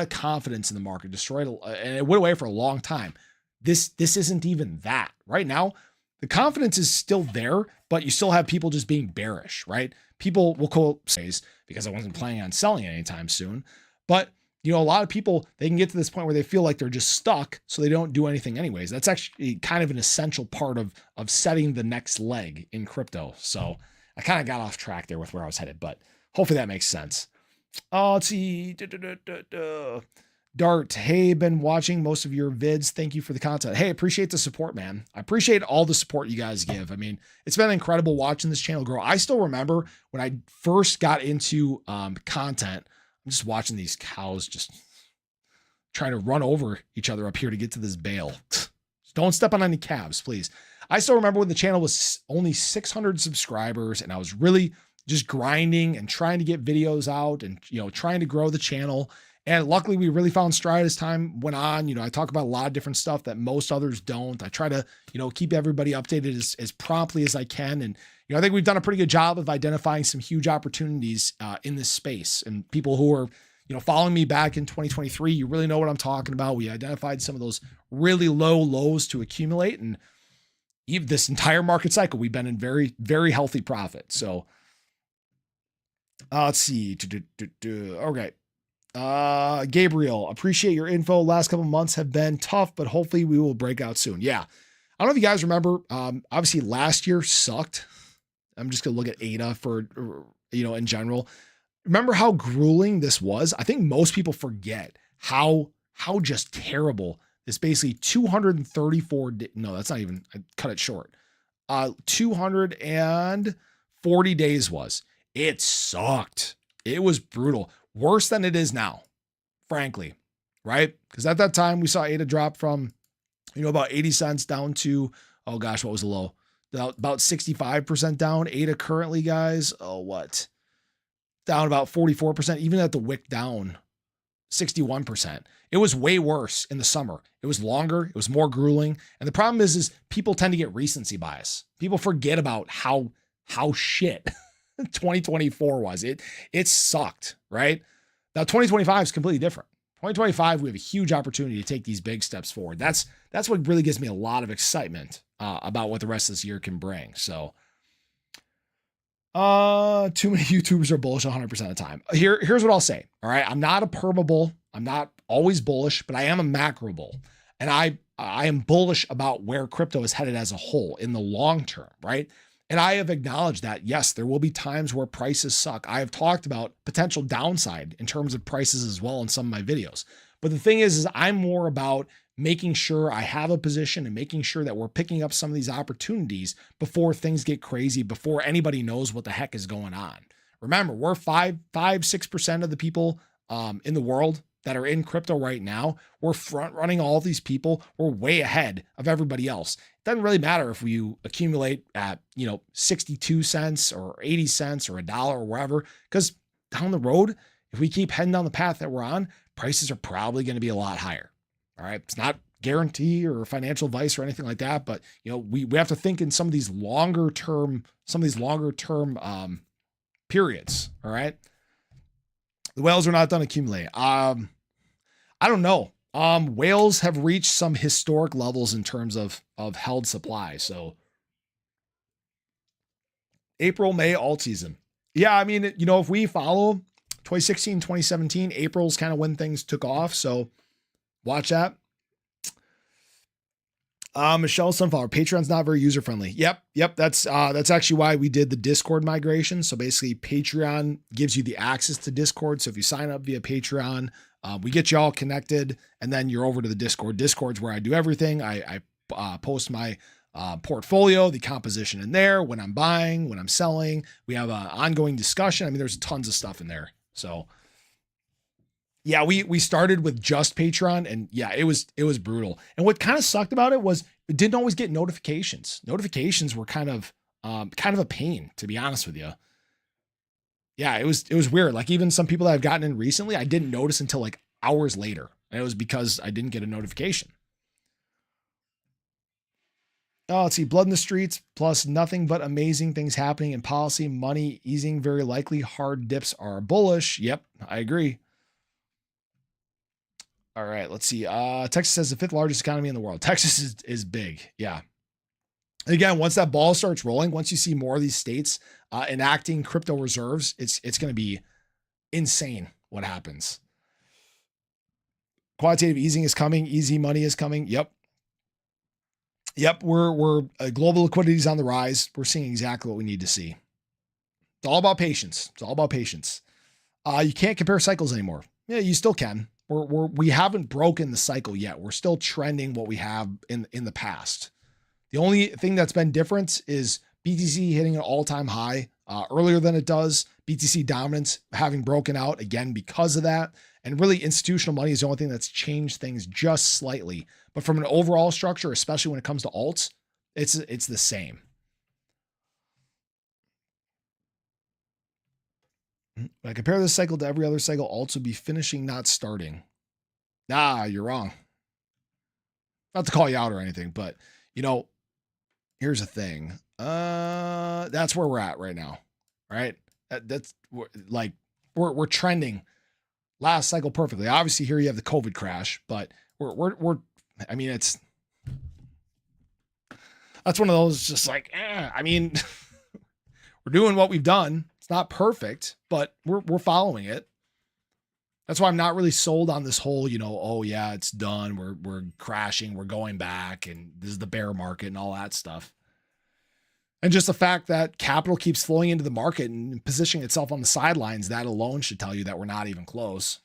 confidence in the market, and it went away for a long time. This isn't even that. Right now, the confidence is still there, but you still have people just being bearish, right? People will quote says because I wasn't planning on selling it anytime soon. But a lot of people, they can get to this point where they feel like they're just stuck, so they don't do anything anyways. That's actually kind of an essential part of setting the next leg in crypto. So I kind of got off track there with where I was headed, but hopefully that makes sense. Let's see. Dart, hey, been watching most of your vids. Thank you for the content. Hey, appreciate the support, man. I appreciate all the support you guys give. I mean, it's been incredible watching this channel grow. I still remember when I first got into content. I'm just watching these cows just trying to run over each other up here to get to this bale. Don't step on any calves, please. I still remember when the channel was only 600 subscribers and I was really just grinding and trying to get videos out and, trying to grow the channel. And luckily we really found stride as time went on. I talk about a lot of different stuff that most others don't. I try to, keep everybody updated as promptly as I can. And, I think we've done a pretty good job of identifying some huge opportunities in this space, and people who are, following me back in 2023, you really know what I'm talking about. We identified some of those really low lows to accumulate, and even this entire market cycle, we've been in very, very healthy profit. So let's see. Okay. Gabriel, appreciate your info. Last couple months have been tough, but hopefully we will break out soon. Yeah. I don't know if you guys remember, obviously last year sucked. I'm just going to look at ADA for, in general. Remember how grueling this was? I think most people forget how just terrible this basically 234. No, that's not even, I cut it short. 240 days was. It sucked. It was brutal. Worse than it is now, frankly, right? Because at that time we saw ADA drop from, about 80 cents down to, oh gosh, what was the low? About 65% down. ADA currently, guys, down about 44%, even at the wick down 61%. It was way worse in the summer. It was longer. It was more grueling. And the problem is people tend to get recency bias. People forget about how shit 2024 was. It sucked, right? Now 2025 is completely different. 2025, we have a huge opportunity to take these big steps forward. That's what really gives me a lot of excitement about what the rest of this year can bring. So, too many YouTubers are bullish 100% of the time. Here's what I'll say. All right. I'm not a perma bull. I'm not always bullish, but I am a macro bull. And I am bullish about where crypto is headed as a whole in the long term, right? And I have acknowledged that, yes, there will be times where prices suck. I have talked about potential downside in terms of prices as well in some of my videos. But the thing is I'm more about making sure I have a position and making sure that we're picking up some of these opportunities before things get crazy, before anybody knows what the heck is going on. Remember, we're 6% of the people in the world that are in crypto right now. We're front running all these people. We're way ahead of everybody else. It doesn't really matter if you accumulate at, 62 cents or 80 cents or $1 or wherever, because down the road, if we keep heading down the path that we're on, prices are probably going to be a lot higher. All right. It's not guarantee or financial advice or anything like that, but we have to think in some of these longer term periods. All right. The whales are not done accumulating. I don't know. Whales have reached some historic levels in terms of held supply. So April, May, alt season. Yeah. I mean, if we follow 2016, 2017, April's kind of when things took off. So watch that. Michelle Sunflower, Patreon's not very user friendly. Yep. That's actually why we did the Discord migration. So basically Patreon gives you the access to Discord. So if you sign up via Patreon, we get you all connected and then you're over to the Discord. Discord's where I do everything. I post my portfolio, the composition in there, when I'm buying, when I'm selling. We have an ongoing discussion. I mean, there's tons of stuff in there. So yeah, we started with just Patreon and yeah, it was brutal. And what kind of sucked about it was it didn't always get notifications. Notifications were kind of a pain, to be honest with you. Yeah, it was weird. Like even some people that I've gotten in recently, I didn't notice until like hours later. And it was because I didn't get a notification. Oh, let's see. Blood in the streets plus nothing but amazing things happening in policy, money easing very likely. Hard dips are bullish. Yep, I agree. All right, let's see. Texas has the 5th largest economy in the world. Texas is big. Yeah. Again, once that ball starts rolling, once you see more of these states enacting crypto reserves, it's going to be insane what happens. Quantitative easing is coming. Easy money is coming. Yep. We're global liquidity is on the rise. We're seeing exactly what we need to see. It's all about patience. You can't compare cycles anymore. Yeah, you still can. We haven't broken the cycle yet. We're still trending what we have in the past. The only thing that's been different is BTC hitting an all-time high earlier than it does. BTC dominance having broken out again because of that. And really institutional money is the only thing that's changed things just slightly. But from an overall structure, especially when it comes to alts, it's the same. When I compare this cycle to every other cycle, alts would be finishing, not starting. Nah, you're wrong. Not to call you out or anything, but here's the thing. That's where we're at right now. Right? That's like we're trending last cycle perfectly. Obviously here you have the COVID crash, but I mean, that's one of those just like, I mean, we're doing what we've done. It's not perfect, but we're following it. That's why I'm not really sold on this whole, oh yeah, it's done. We're crashing. We're going back and this is the bear market and all that stuff. And just the fact that capital keeps flowing into the market and positioning itself on the sidelines, that alone should tell you that we're not even close.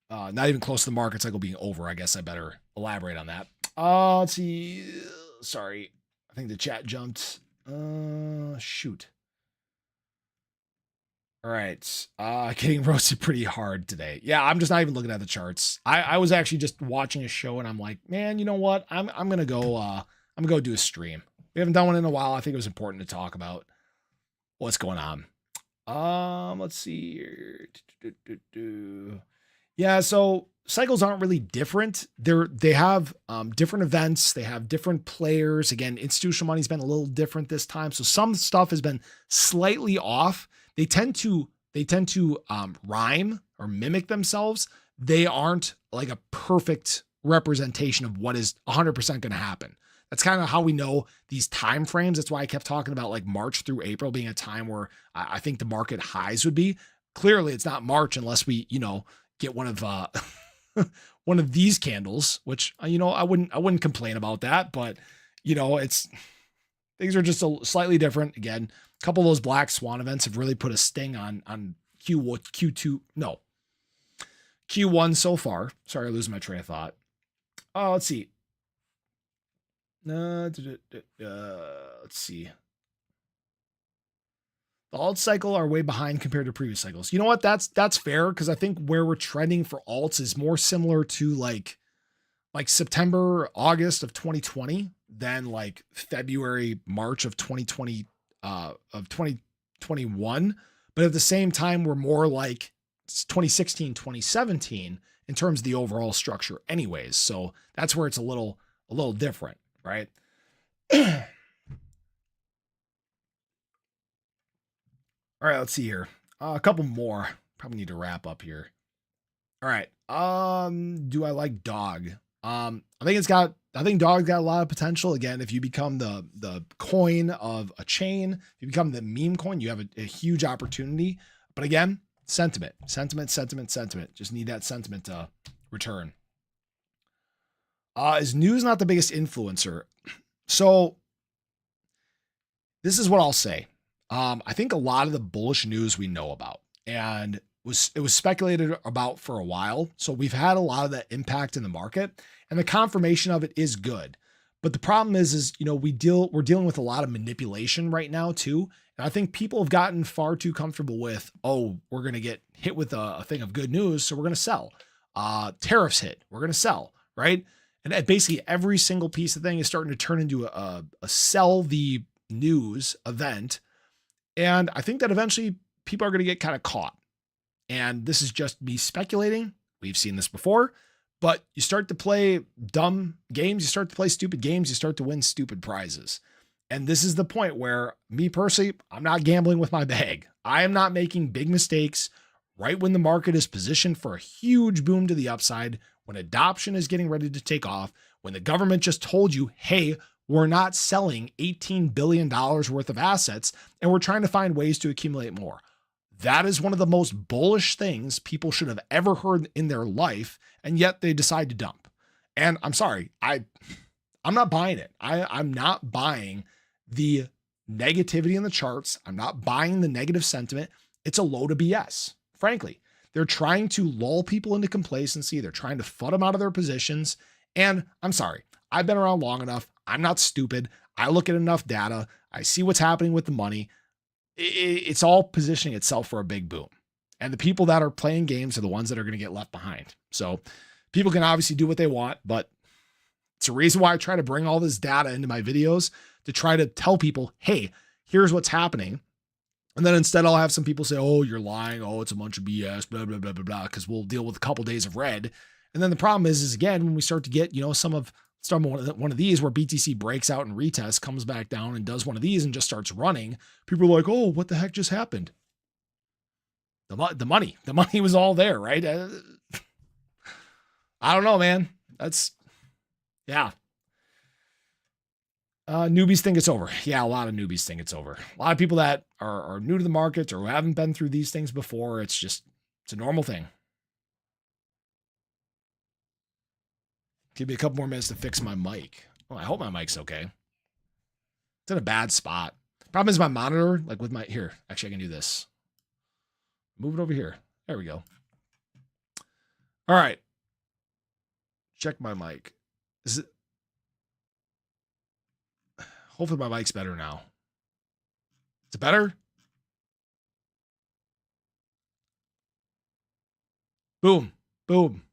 Not even close to the market cycle being over. I guess I better elaborate on that. Let's see. Sorry. I think the chat jumped. Shoot. All right. Getting roasted pretty hard today. Yeah, I'm just not even looking at the charts. I was actually just watching a show and I'm like, man, you know what? I'm gonna go do a stream. We haven't done one in a while. I think it was important to talk about what's going on. Let's see here. Yeah, so cycles aren't really different. They have different events, they have different players. Again, institutional money's been a little different this time. So some stuff has been slightly off. They tend to rhyme or mimic themselves. They aren't like a perfect representation of what is 100% going to happen. That's kind of how we know these time frames. That's why I kept talking about like March through April being a time where I think the market highs would be. Clearly, it's not March unless we, get one of one of these candles, which I wouldn't complain about that, but it's things are just slightly different. Again, a couple of those black swan events have really put a sting on Q1 so far. Sorry, I'm losing my train of thought. Let's see. Let's see. The alt cycle are way behind compared to previous cycles. You know what? That's fair because I think where we're trending for alts is more similar to like September, August of 2020 than like February, March of 2020 of 2021. But at the same time, we're more like 2016, 2017 in terms of the overall structure anyways. So that's where it's a little different, right? All right, let's see here. A couple more. Probably need to wrap up here. All right. Do I like Dog? I think Dog's got a lot of potential. Again, if you become the coin of a chain, if you become the meme coin, you have a huge opportunity. But again, sentiment. Just need that sentiment to return. Is news not the biggest influencer? So this is what I'll say. I think a lot of the bullish news we know about, and it was speculated about for a while. So we've had a lot of that impact in the market, and the confirmation of it is good. But the problem is we're dealing with a lot of manipulation right now too. And I think people have gotten far too comfortable with, oh, we're going to get hit with a thing of good news, so we're going to sell. Tariffs hit, we're going to sell, right? And basically every single piece of thing is starting to turn into a sell the news event. And I think that eventually people are going to get kind of caught. And this is just me speculating. We've seen this before, but you start to play dumb games. You start to play stupid games. You start to win stupid prizes. And this is the point where me personally, I'm not gambling with my bag. I am not making big mistakes right when the market is positioned for a huge boom to the upside, when adoption is getting ready to take off, when the government just told you, hey, we're not selling $18 billion worth of assets, and we're trying to find ways to accumulate more. That is one of the most bullish things people should have ever heard in their life, and yet they decide to dump. And I'm sorry, I'm not buying it. I'm not buying the negativity in the charts. I'm not buying the negative sentiment. It's a load of BS, frankly. They're trying to lull people into complacency. They're trying to FUD them out of their positions. And I'm sorry, I've been around long enough. I'm not stupid. I look at enough data. I see what's happening with the money. It's all positioning itself for a big boom. And the people that are playing games are the ones that are going to get left behind. So people can obviously do what they want, but it's a reason why I try to bring all this data into my videos to try to tell people, hey, here's what's happening. And then instead I'll have some people say, oh, you're lying. Oh, it's a bunch of BS, blah, blah, blah, blah, blah, because we'll deal with a couple days of red. And then the problem is again, when we start to get, one of these where BTC breaks out and retests, comes back down and does one of these and just starts running, people are like, oh, what the heck just happened? The money was all there, right? I don't know, man. Yeah. Newbies think it's over. Yeah, a lot of newbies think it's over. A lot of people that are new to the market or who haven't been through these things before, it's a normal thing. Give me a couple more minutes to fix my mic. Well, I hope my mic's okay. It's in a bad spot. Problem is my monitor, like with my, here, actually I can do this. Move it over here. There we go. All right. Check my mic. Is it? Hopefully my mic's better now. Is it better? Boom. Boom.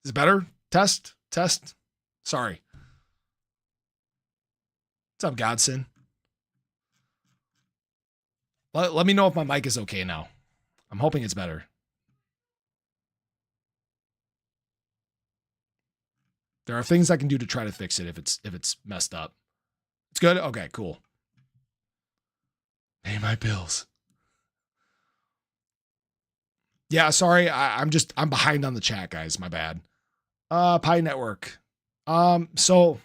Is it better? Test. Test. Sorry. What's up, Godson? Let me know if my mic is okay now. I'm hoping it's better. There are things I can do to try to fix it if it's messed up. It's good? Okay, cool. Pay my bills. Yeah, sorry. I'm behind on the chat, guys. My bad. Pi Network. So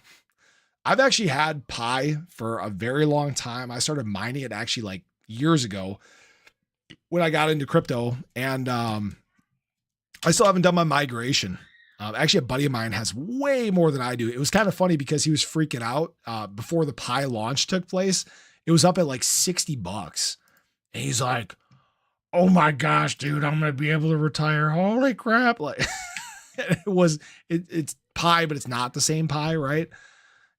I've actually had Pi for a very long time. I started mining it actually like years ago when I got into crypto, and I still haven't done my migration. Actually, a buddy of mine has way more than I do. It was kind of funny because he was freaking out before the Pi launch took place. It was up at like $60. And he's like, oh my gosh, dude, I'm going to be able to retire. Holy crap. Like it's Pi, but it's not the same Pi, right?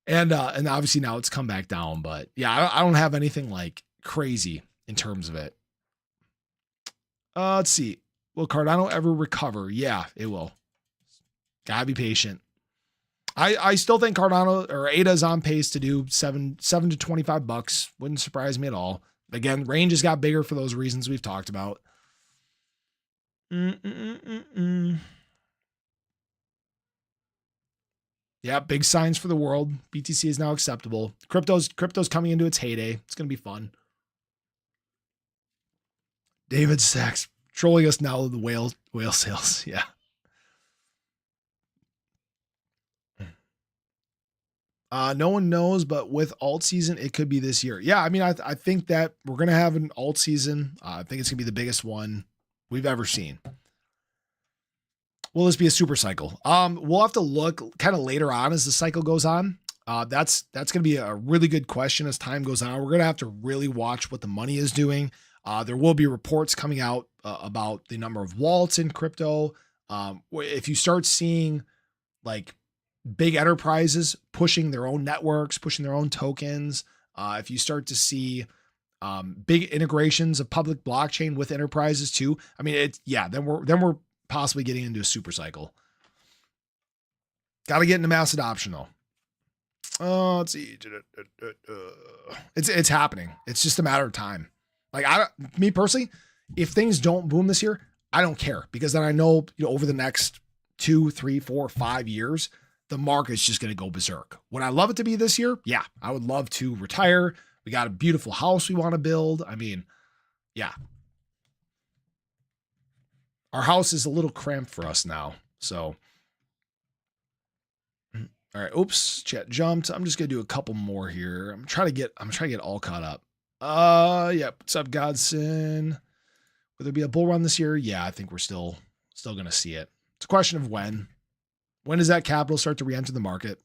And obviously now it's come back down, but yeah, I don't have anything like crazy in terms of it. Let's see. Will Cardano ever recover? Yeah, it will. Gotta be patient. I still think Cardano or ADA is on pace to do $7 to $25. Wouldn't surprise me at all. Again, range has got bigger for those reasons we've talked about. Yeah, big signs for the world. BTC is now acceptable. Crypto's coming into its heyday. It's gonna be fun. David Sachs trolling us now with the whale sales. Yeah. No one knows, but with alt season, it could be this year. Yeah, I mean, I think that we're gonna have an alt season. I think it's gonna be the biggest one we've ever seen. Will this be a super cycle? We'll have to look kind of later on as the cycle goes on. That's gonna be a really good question as time goes on. We're gonna have to really watch what the money is doing. There will be reports coming out about the number of wallets in crypto. If you start seeing like big enterprises pushing their own networks, pushing their own tokens, if you start to see big integrations of public blockchain with enterprises too, I mean, then we're possibly getting into a super cycle. Got to get into mass adoption though. Let's see. It's happening. It's just a matter of time. Like me personally, if things don't boom this year, I don't care, because then I know, over the next 2, 3, 4, 5 years, the market's just going to go berserk. Would I love it to be this year? Yeah, I would love to retire. We got a beautiful house we want to build. I mean, yeah. Our house is a little cramped for us now. So, all right. Oops, chat jumped. I'm just going to do a couple more here. I'm trying to get all caught up. Yeah. What's up, Godson? Will there be a bull run this year? Yeah, I think we're still going to see it. It's a question of when. When does that capital start to re-enter the market?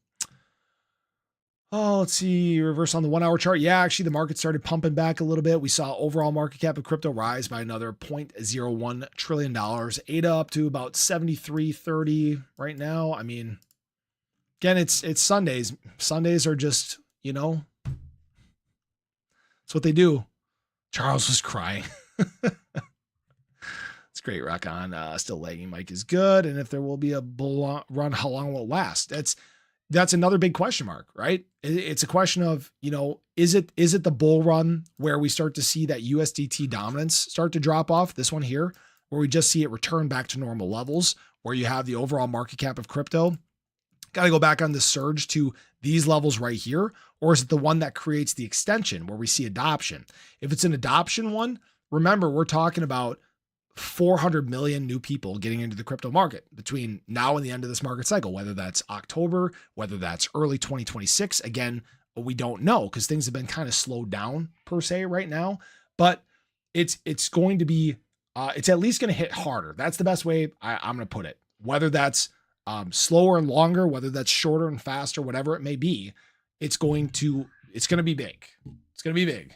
Oh, let's see. Reverse on the 1 hour chart. Yeah, actually the market started pumping back a little bit. We saw overall market cap of crypto rise by another $0.01 trillion. ADA up to about 73.30 right now. I mean, again, it's Sundays. Sundays are just, that's what they do. Charles was crying. It's great. Rock on. Still lagging. Mike is good. And if there will be a bull run, how long will it last? That's another big question mark, right? It's a question of, is it the bull run where we start to see that USDT dominance start to drop off, this one here, where we just see it return back to normal levels, where you have the overall market cap of crypto got to go back on the surge to these levels right here? Or is it the one that creates the extension where we see adoption? If it's an adoption one, remember, we're talking about 400 million new people getting into the crypto market between now and the end of this market cycle, whether that's October, whether that's early 2026. Again, we don't know because things have been kind of slowed down per se right now, but it's going to be, it's at least going to hit harder. That's the best way I'm going to put it. Whether that's slower and longer, whether that's shorter and faster, whatever it may be, it's going to be big. It's going to be big.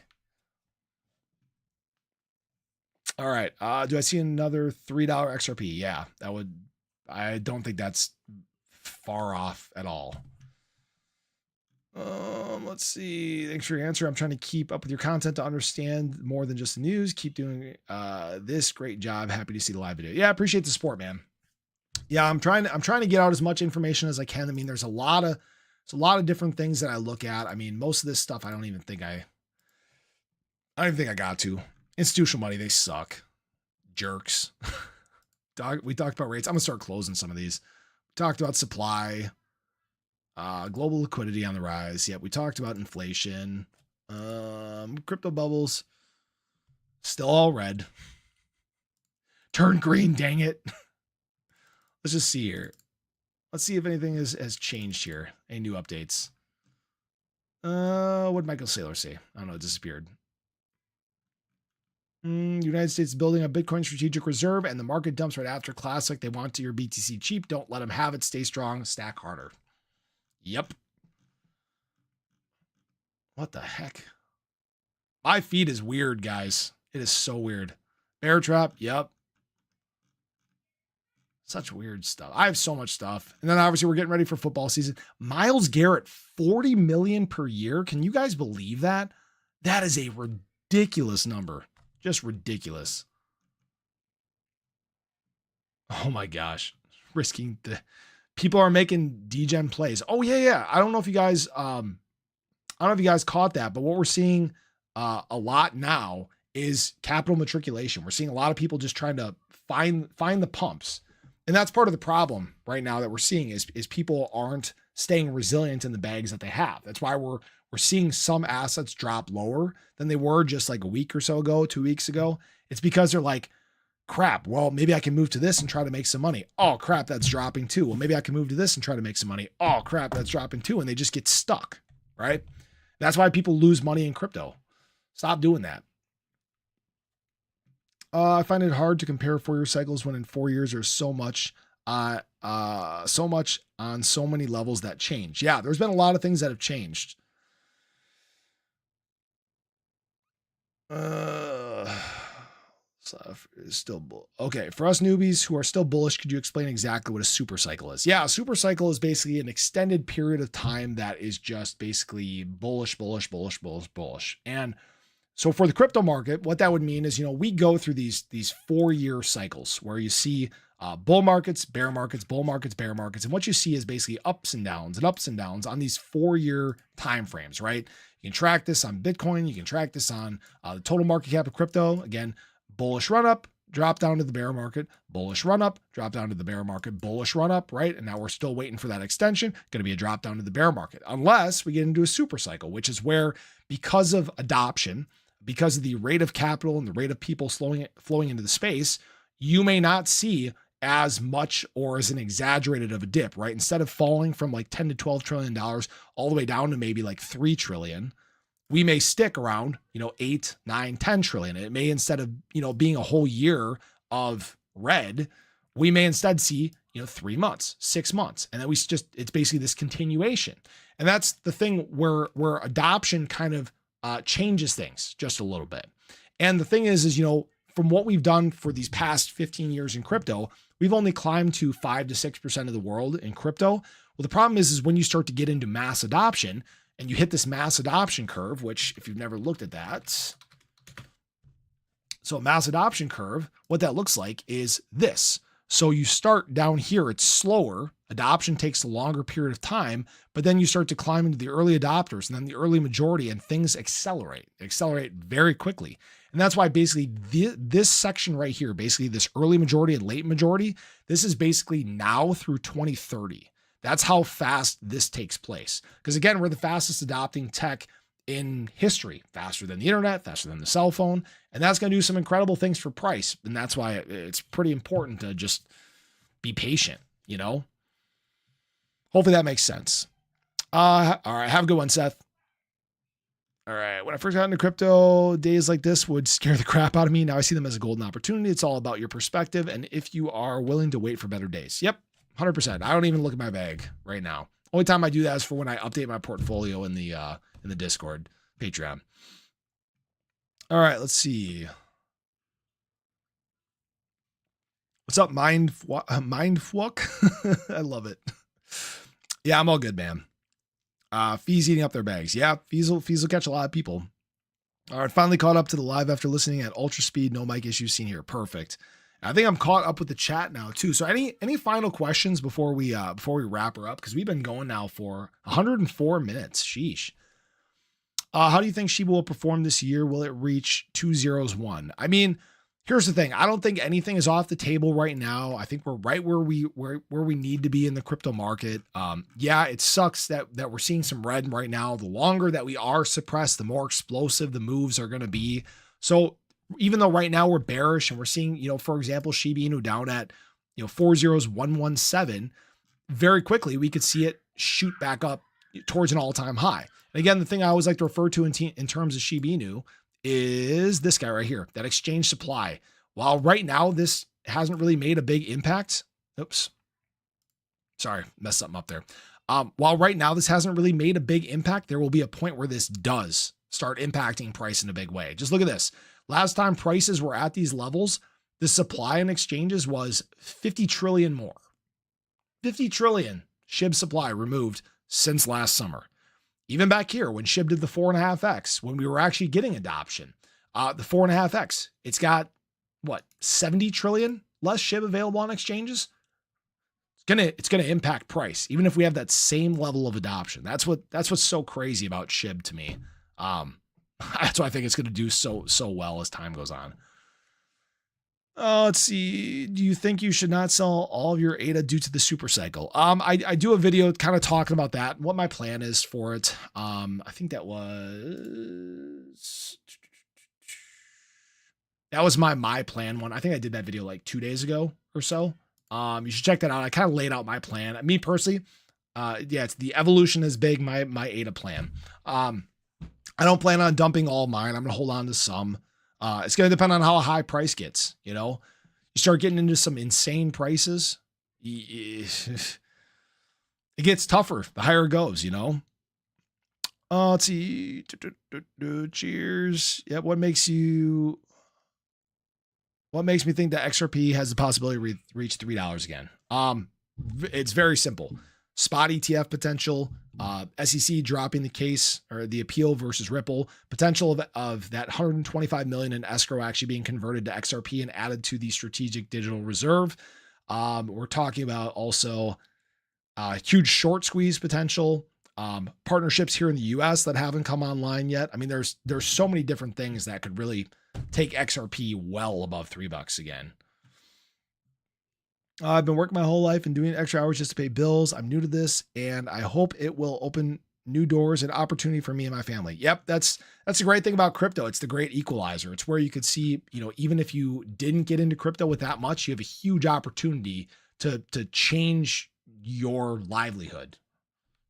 All right. Do I see another $3 XRP? Yeah, I don't think that's far off at all. Let's see. Thanks for your answer. I'm trying to keep up with your content to understand more than just the news. Keep doing this great job. Happy to see the live video. Yeah, I appreciate the support, man. Yeah, I'm trying to get out as much information as I can. I mean, there's a lot of different things that I look at. I mean, most of this stuff I don't even think I got to. Institutional money, they suck. Jerks. We talked about rates. I'm gonna start closing some of these. We talked about supply. Global liquidity on the rise. Yep, we talked about inflation. Crypto bubbles. Still all red. Turn green, dang it. Let's just see here. Let's see if anything has changed here. Any new updates? What did Michael Saylor say? I don't know, it disappeared. United States is building a Bitcoin strategic reserve and the market dumps right after classic. They want your BTC cheap. Don't let them have it. Stay strong. Stack harder. Yep. What the heck? My feed is weird, guys. It is so weird. Bear trap. Yep. Such weird stuff. I have so much stuff. And then obviously we're getting ready for football season. Myles Garrett, 40 million per year. Can you guys believe that? That is a ridiculous number. Just ridiculous. Oh my gosh. Risking the people are making degen plays. Oh yeah. I don't know if you guys caught that, but what we're seeing a lot now is capital matriculation. We're seeing a lot of people just trying to find the pumps. And that's part of the problem right now that we're seeing is people aren't staying resilient in the bags that they have. That's why we're seeing some assets drop lower than they were just like a week or so ago, 2 weeks ago. It's because they're like, crap, well, maybe I can move to this and try to make some money. Oh, crap, that's dropping too. Well, maybe I can move to this and try to make some money. Oh, crap, that's dropping too. And they just get stuck, right? That's why people lose money in crypto. Stop doing that. I find it hard to compare 4-year cycles when in 4 years there's so much on so many levels that change. Yeah, there's been a lot of things that have changed. Still okay. For us newbies who are still bullish, could you explain exactly what a super cycle is? Yeah, a super cycle is basically an extended period of time that is just basically bullish. And so for the crypto market, what that would mean is, we go through these 4-year cycles where you see bull markets, bear markets, bull markets, bear markets. And what you see is basically ups and downs on these 4-year time frames, right? You can track this on Bitcoin. You can track this on the total market cap of crypto. Again, bullish run up, drop down to the bear market, bullish run up, drop down to the bear market, bullish run up, right? And now we're still waiting for that extension. Going to be a drop down to the bear market, unless we get into a super cycle, which is where, because of adoption, because of the rate of capital and the rate of people flowing into the space, you may not see as much or as an exaggerated of a dip, right? Instead of falling from like 10 to 12 trillion dollars all the way down to maybe like 3 trillion, we may stick around, 8, 9, 10 trillion. It may, instead of, being a whole year of red, we may instead see, 3 months, 6 months. And then it's basically this continuation. And that's the thing where adoption kind of changes things just a little bit. And the thing is, from what we've done for these past 15 years in crypto, we've only climbed to 5 to 6% of the world in crypto. Well, the problem is when you start to get into mass adoption and you hit this mass adoption curve, which if you've never looked at that, so a mass adoption curve, what that looks like is this. So you start down here, it's slower. Adoption takes a longer period of time, but then you start to climb into the early adopters and then the early majority, and things accelerate very quickly. And that's why basically this section right here, basically this early majority and late majority, this is basically now through 2030. That's how fast this takes place. Because again, we're the fastest adopting tech in history, faster than the internet, faster than the cell phone. And that's going to do some incredible things for price. And that's why it's pretty important to just be patient, Hopefully that makes sense. All right. Have a good one, Seth. All right. When I first got into crypto, days like this would scare the crap out of me. Now I see them as a golden opportunity. It's all about your perspective and if you are willing to wait for better days. Yep. 100%. I don't even look at my bag right now. Only time I do that is for when I update my portfolio in the Discord, Patreon. All right, let's see. What's up, Mindfuck? I love it. Yeah, I'm all good, man. Fees eating up their bags. Yeah, fees will catch a lot of people. All right, finally caught up to the live after listening at ultra speed. No mic issues seen here. Perfect. I think I'm caught up with the chat now too. So any final questions before we wrap her up? Because we've been going now for 104 minutes. Sheesh. How do you think Shiba will perform this year? Will it reach 201? I mean, here's the thing. I don't think anything is off the table right now. I think we're right where we need to be in the crypto market. Yeah, it sucks that we're seeing some red right now. The longer that we are suppressed, the more explosive the moves are going to be. So even though right now we're bearish and we're seeing, for example, Shiba Inu down at, 40117, very quickly we could see it shoot back up towards an all-time high. And again, the thing I always like to refer to in terms of Shiba Inu is this guy right here, that exchange supply. While right now this hasn't really made a big impact. Oops. Sorry, messed something up there. While right now this hasn't really made a big impact, there will be a point where this does start impacting price in a big way. Just look at this. Last time prices were at these levels, the supply in exchanges was 50 trillion more. 50 trillion SHIB supply removed since last summer. Even back here when SHIB did the 4.5x, when we were actually getting adoption, the 4.5x, it's got what, 70 trillion less SHIB available on exchanges. It's gonna impact price, even if we have that same level of adoption. That's what's so crazy about SHIB to me. That's why I think it's gonna do so well as time goes on. Let's see. Do you think you should not sell all of your ADA due to the super cycle? I do a video kind of talking about that, what my plan is for it. I think that was my plan one. I think I did that video like 2 days ago or so. You should check that out. I kind of laid out my plan. Me personally, yeah, it's the evolution is big, my ADA plan. I don't plan on dumping all mine. I'm gonna hold on to some. It's going to depend on how high price gets, you start getting into some insane prices. It gets tougher the higher it goes, let's see. Cheers. Yeah. What makes me think that XRP has the possibility to reach $3 again? It's very simple. Spot ETF potential, SEC dropping the case or the appeal versus Ripple, potential of that 125 million in escrow actually being converted to XRP and added to the strategic digital reserve. We're talking about also huge short squeeze potential, partnerships here in the US that haven't come online yet. I mean, there's so many different things that could really take XRP well above $3 again. I've been working my whole life and doing extra hours just to pay bills. I'm new to this and I hope it will open new doors and opportunity for me and my family. Yep. That's a great thing about crypto. It's the great equalizer. It's where you could see, even if you didn't get into crypto with that much, you have a huge opportunity to change your livelihood.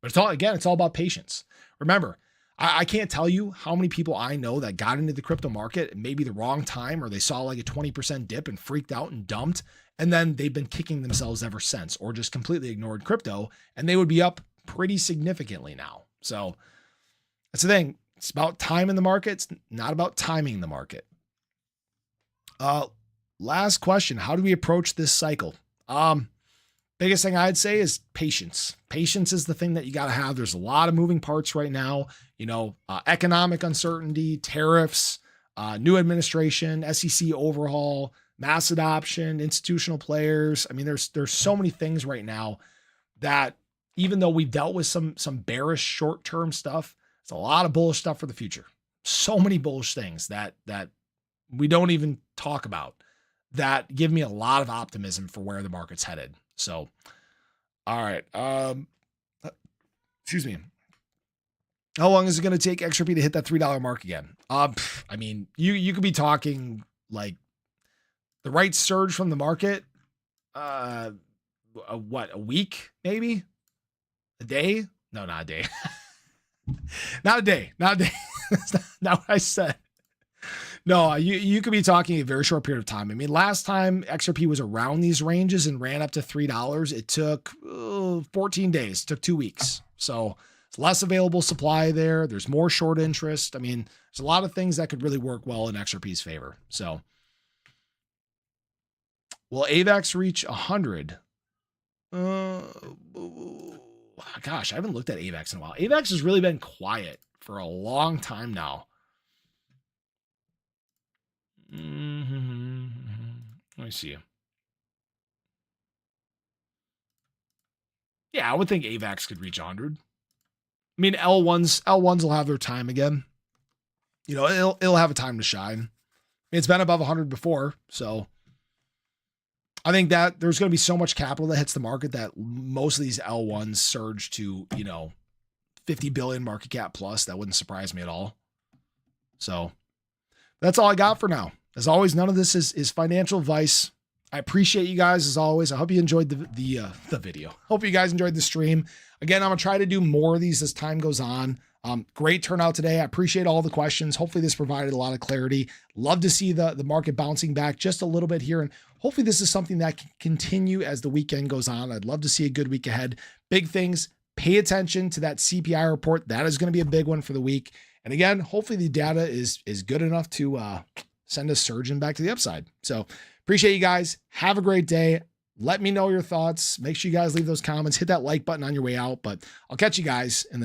But it's all about patience. Remember, I can't tell you how many people I know that got into the crypto market at maybe the wrong time, or they saw like a 20% dip and freaked out and dumped. And then they've been kicking themselves ever since, or just completely ignored crypto, and they would be up pretty significantly now. So that's the thing. It's about time in the market. It's not about timing the market. Last question. How do we approach this cycle? Biggest thing I'd say is patience. Patience is the thing that you got to have. There's a lot of moving parts right now, economic uncertainty, tariffs, new administration, SEC overhaul, mass adoption, institutional players. I mean, there's so many things right now that even though we've dealt with some bearish short-term stuff, it's a lot of bullish stuff for the future. So many bullish things that we don't even talk about that give me a lot of optimism for where the market's headed. So, all right. Excuse me. How long is it going to take XRP to hit that $3 mark again? I mean, you could be talking like the right surge from the market. A week, maybe a day? No, not a day. Not a day. That's not what I said. No, you could be talking a very short period of time. I mean, last time XRP was around these ranges and ran up to $3, it took 14 days, took 2 weeks. So it's less available supply there. There's more short interest. I mean, there's a lot of things that could really work well in XRP's favor. So will AVAX reach 100? gosh, I haven't looked at AVAX in a while. AVAX has really been quiet for a long time now. Let me see. Yeah, I would think AVAX could reach 100. I mean, L1s will have their time again. You know, it'll have a time to shine. It's been above 100 before, so I think that there's going to be so much capital that hits the market that most of these L1s surge to, you know, 50 billion market cap plus. That wouldn't surprise me at all. So that's all I got for now. As always, none of this is financial advice. I appreciate you guys as always. I hope you enjoyed the video. Hope you guys enjoyed the stream. Again, I'm gonna try to do more of these as time goes on. Great turnout today. I appreciate all the questions. Hopefully this provided a lot of clarity. Love to see the market bouncing back just a little bit here. And hopefully this is something that can continue as the weekend goes on. I'd love to see a good week ahead. Big things. Pay attention to that CPI report. That is going to be a big one for the week. And again, hopefully the data is good enough to send us surging back to the upside. So appreciate you guys. Have a great day. Let me know your thoughts. Make sure you guys leave those comments. Hit that like button on your way out. But I'll catch you guys in the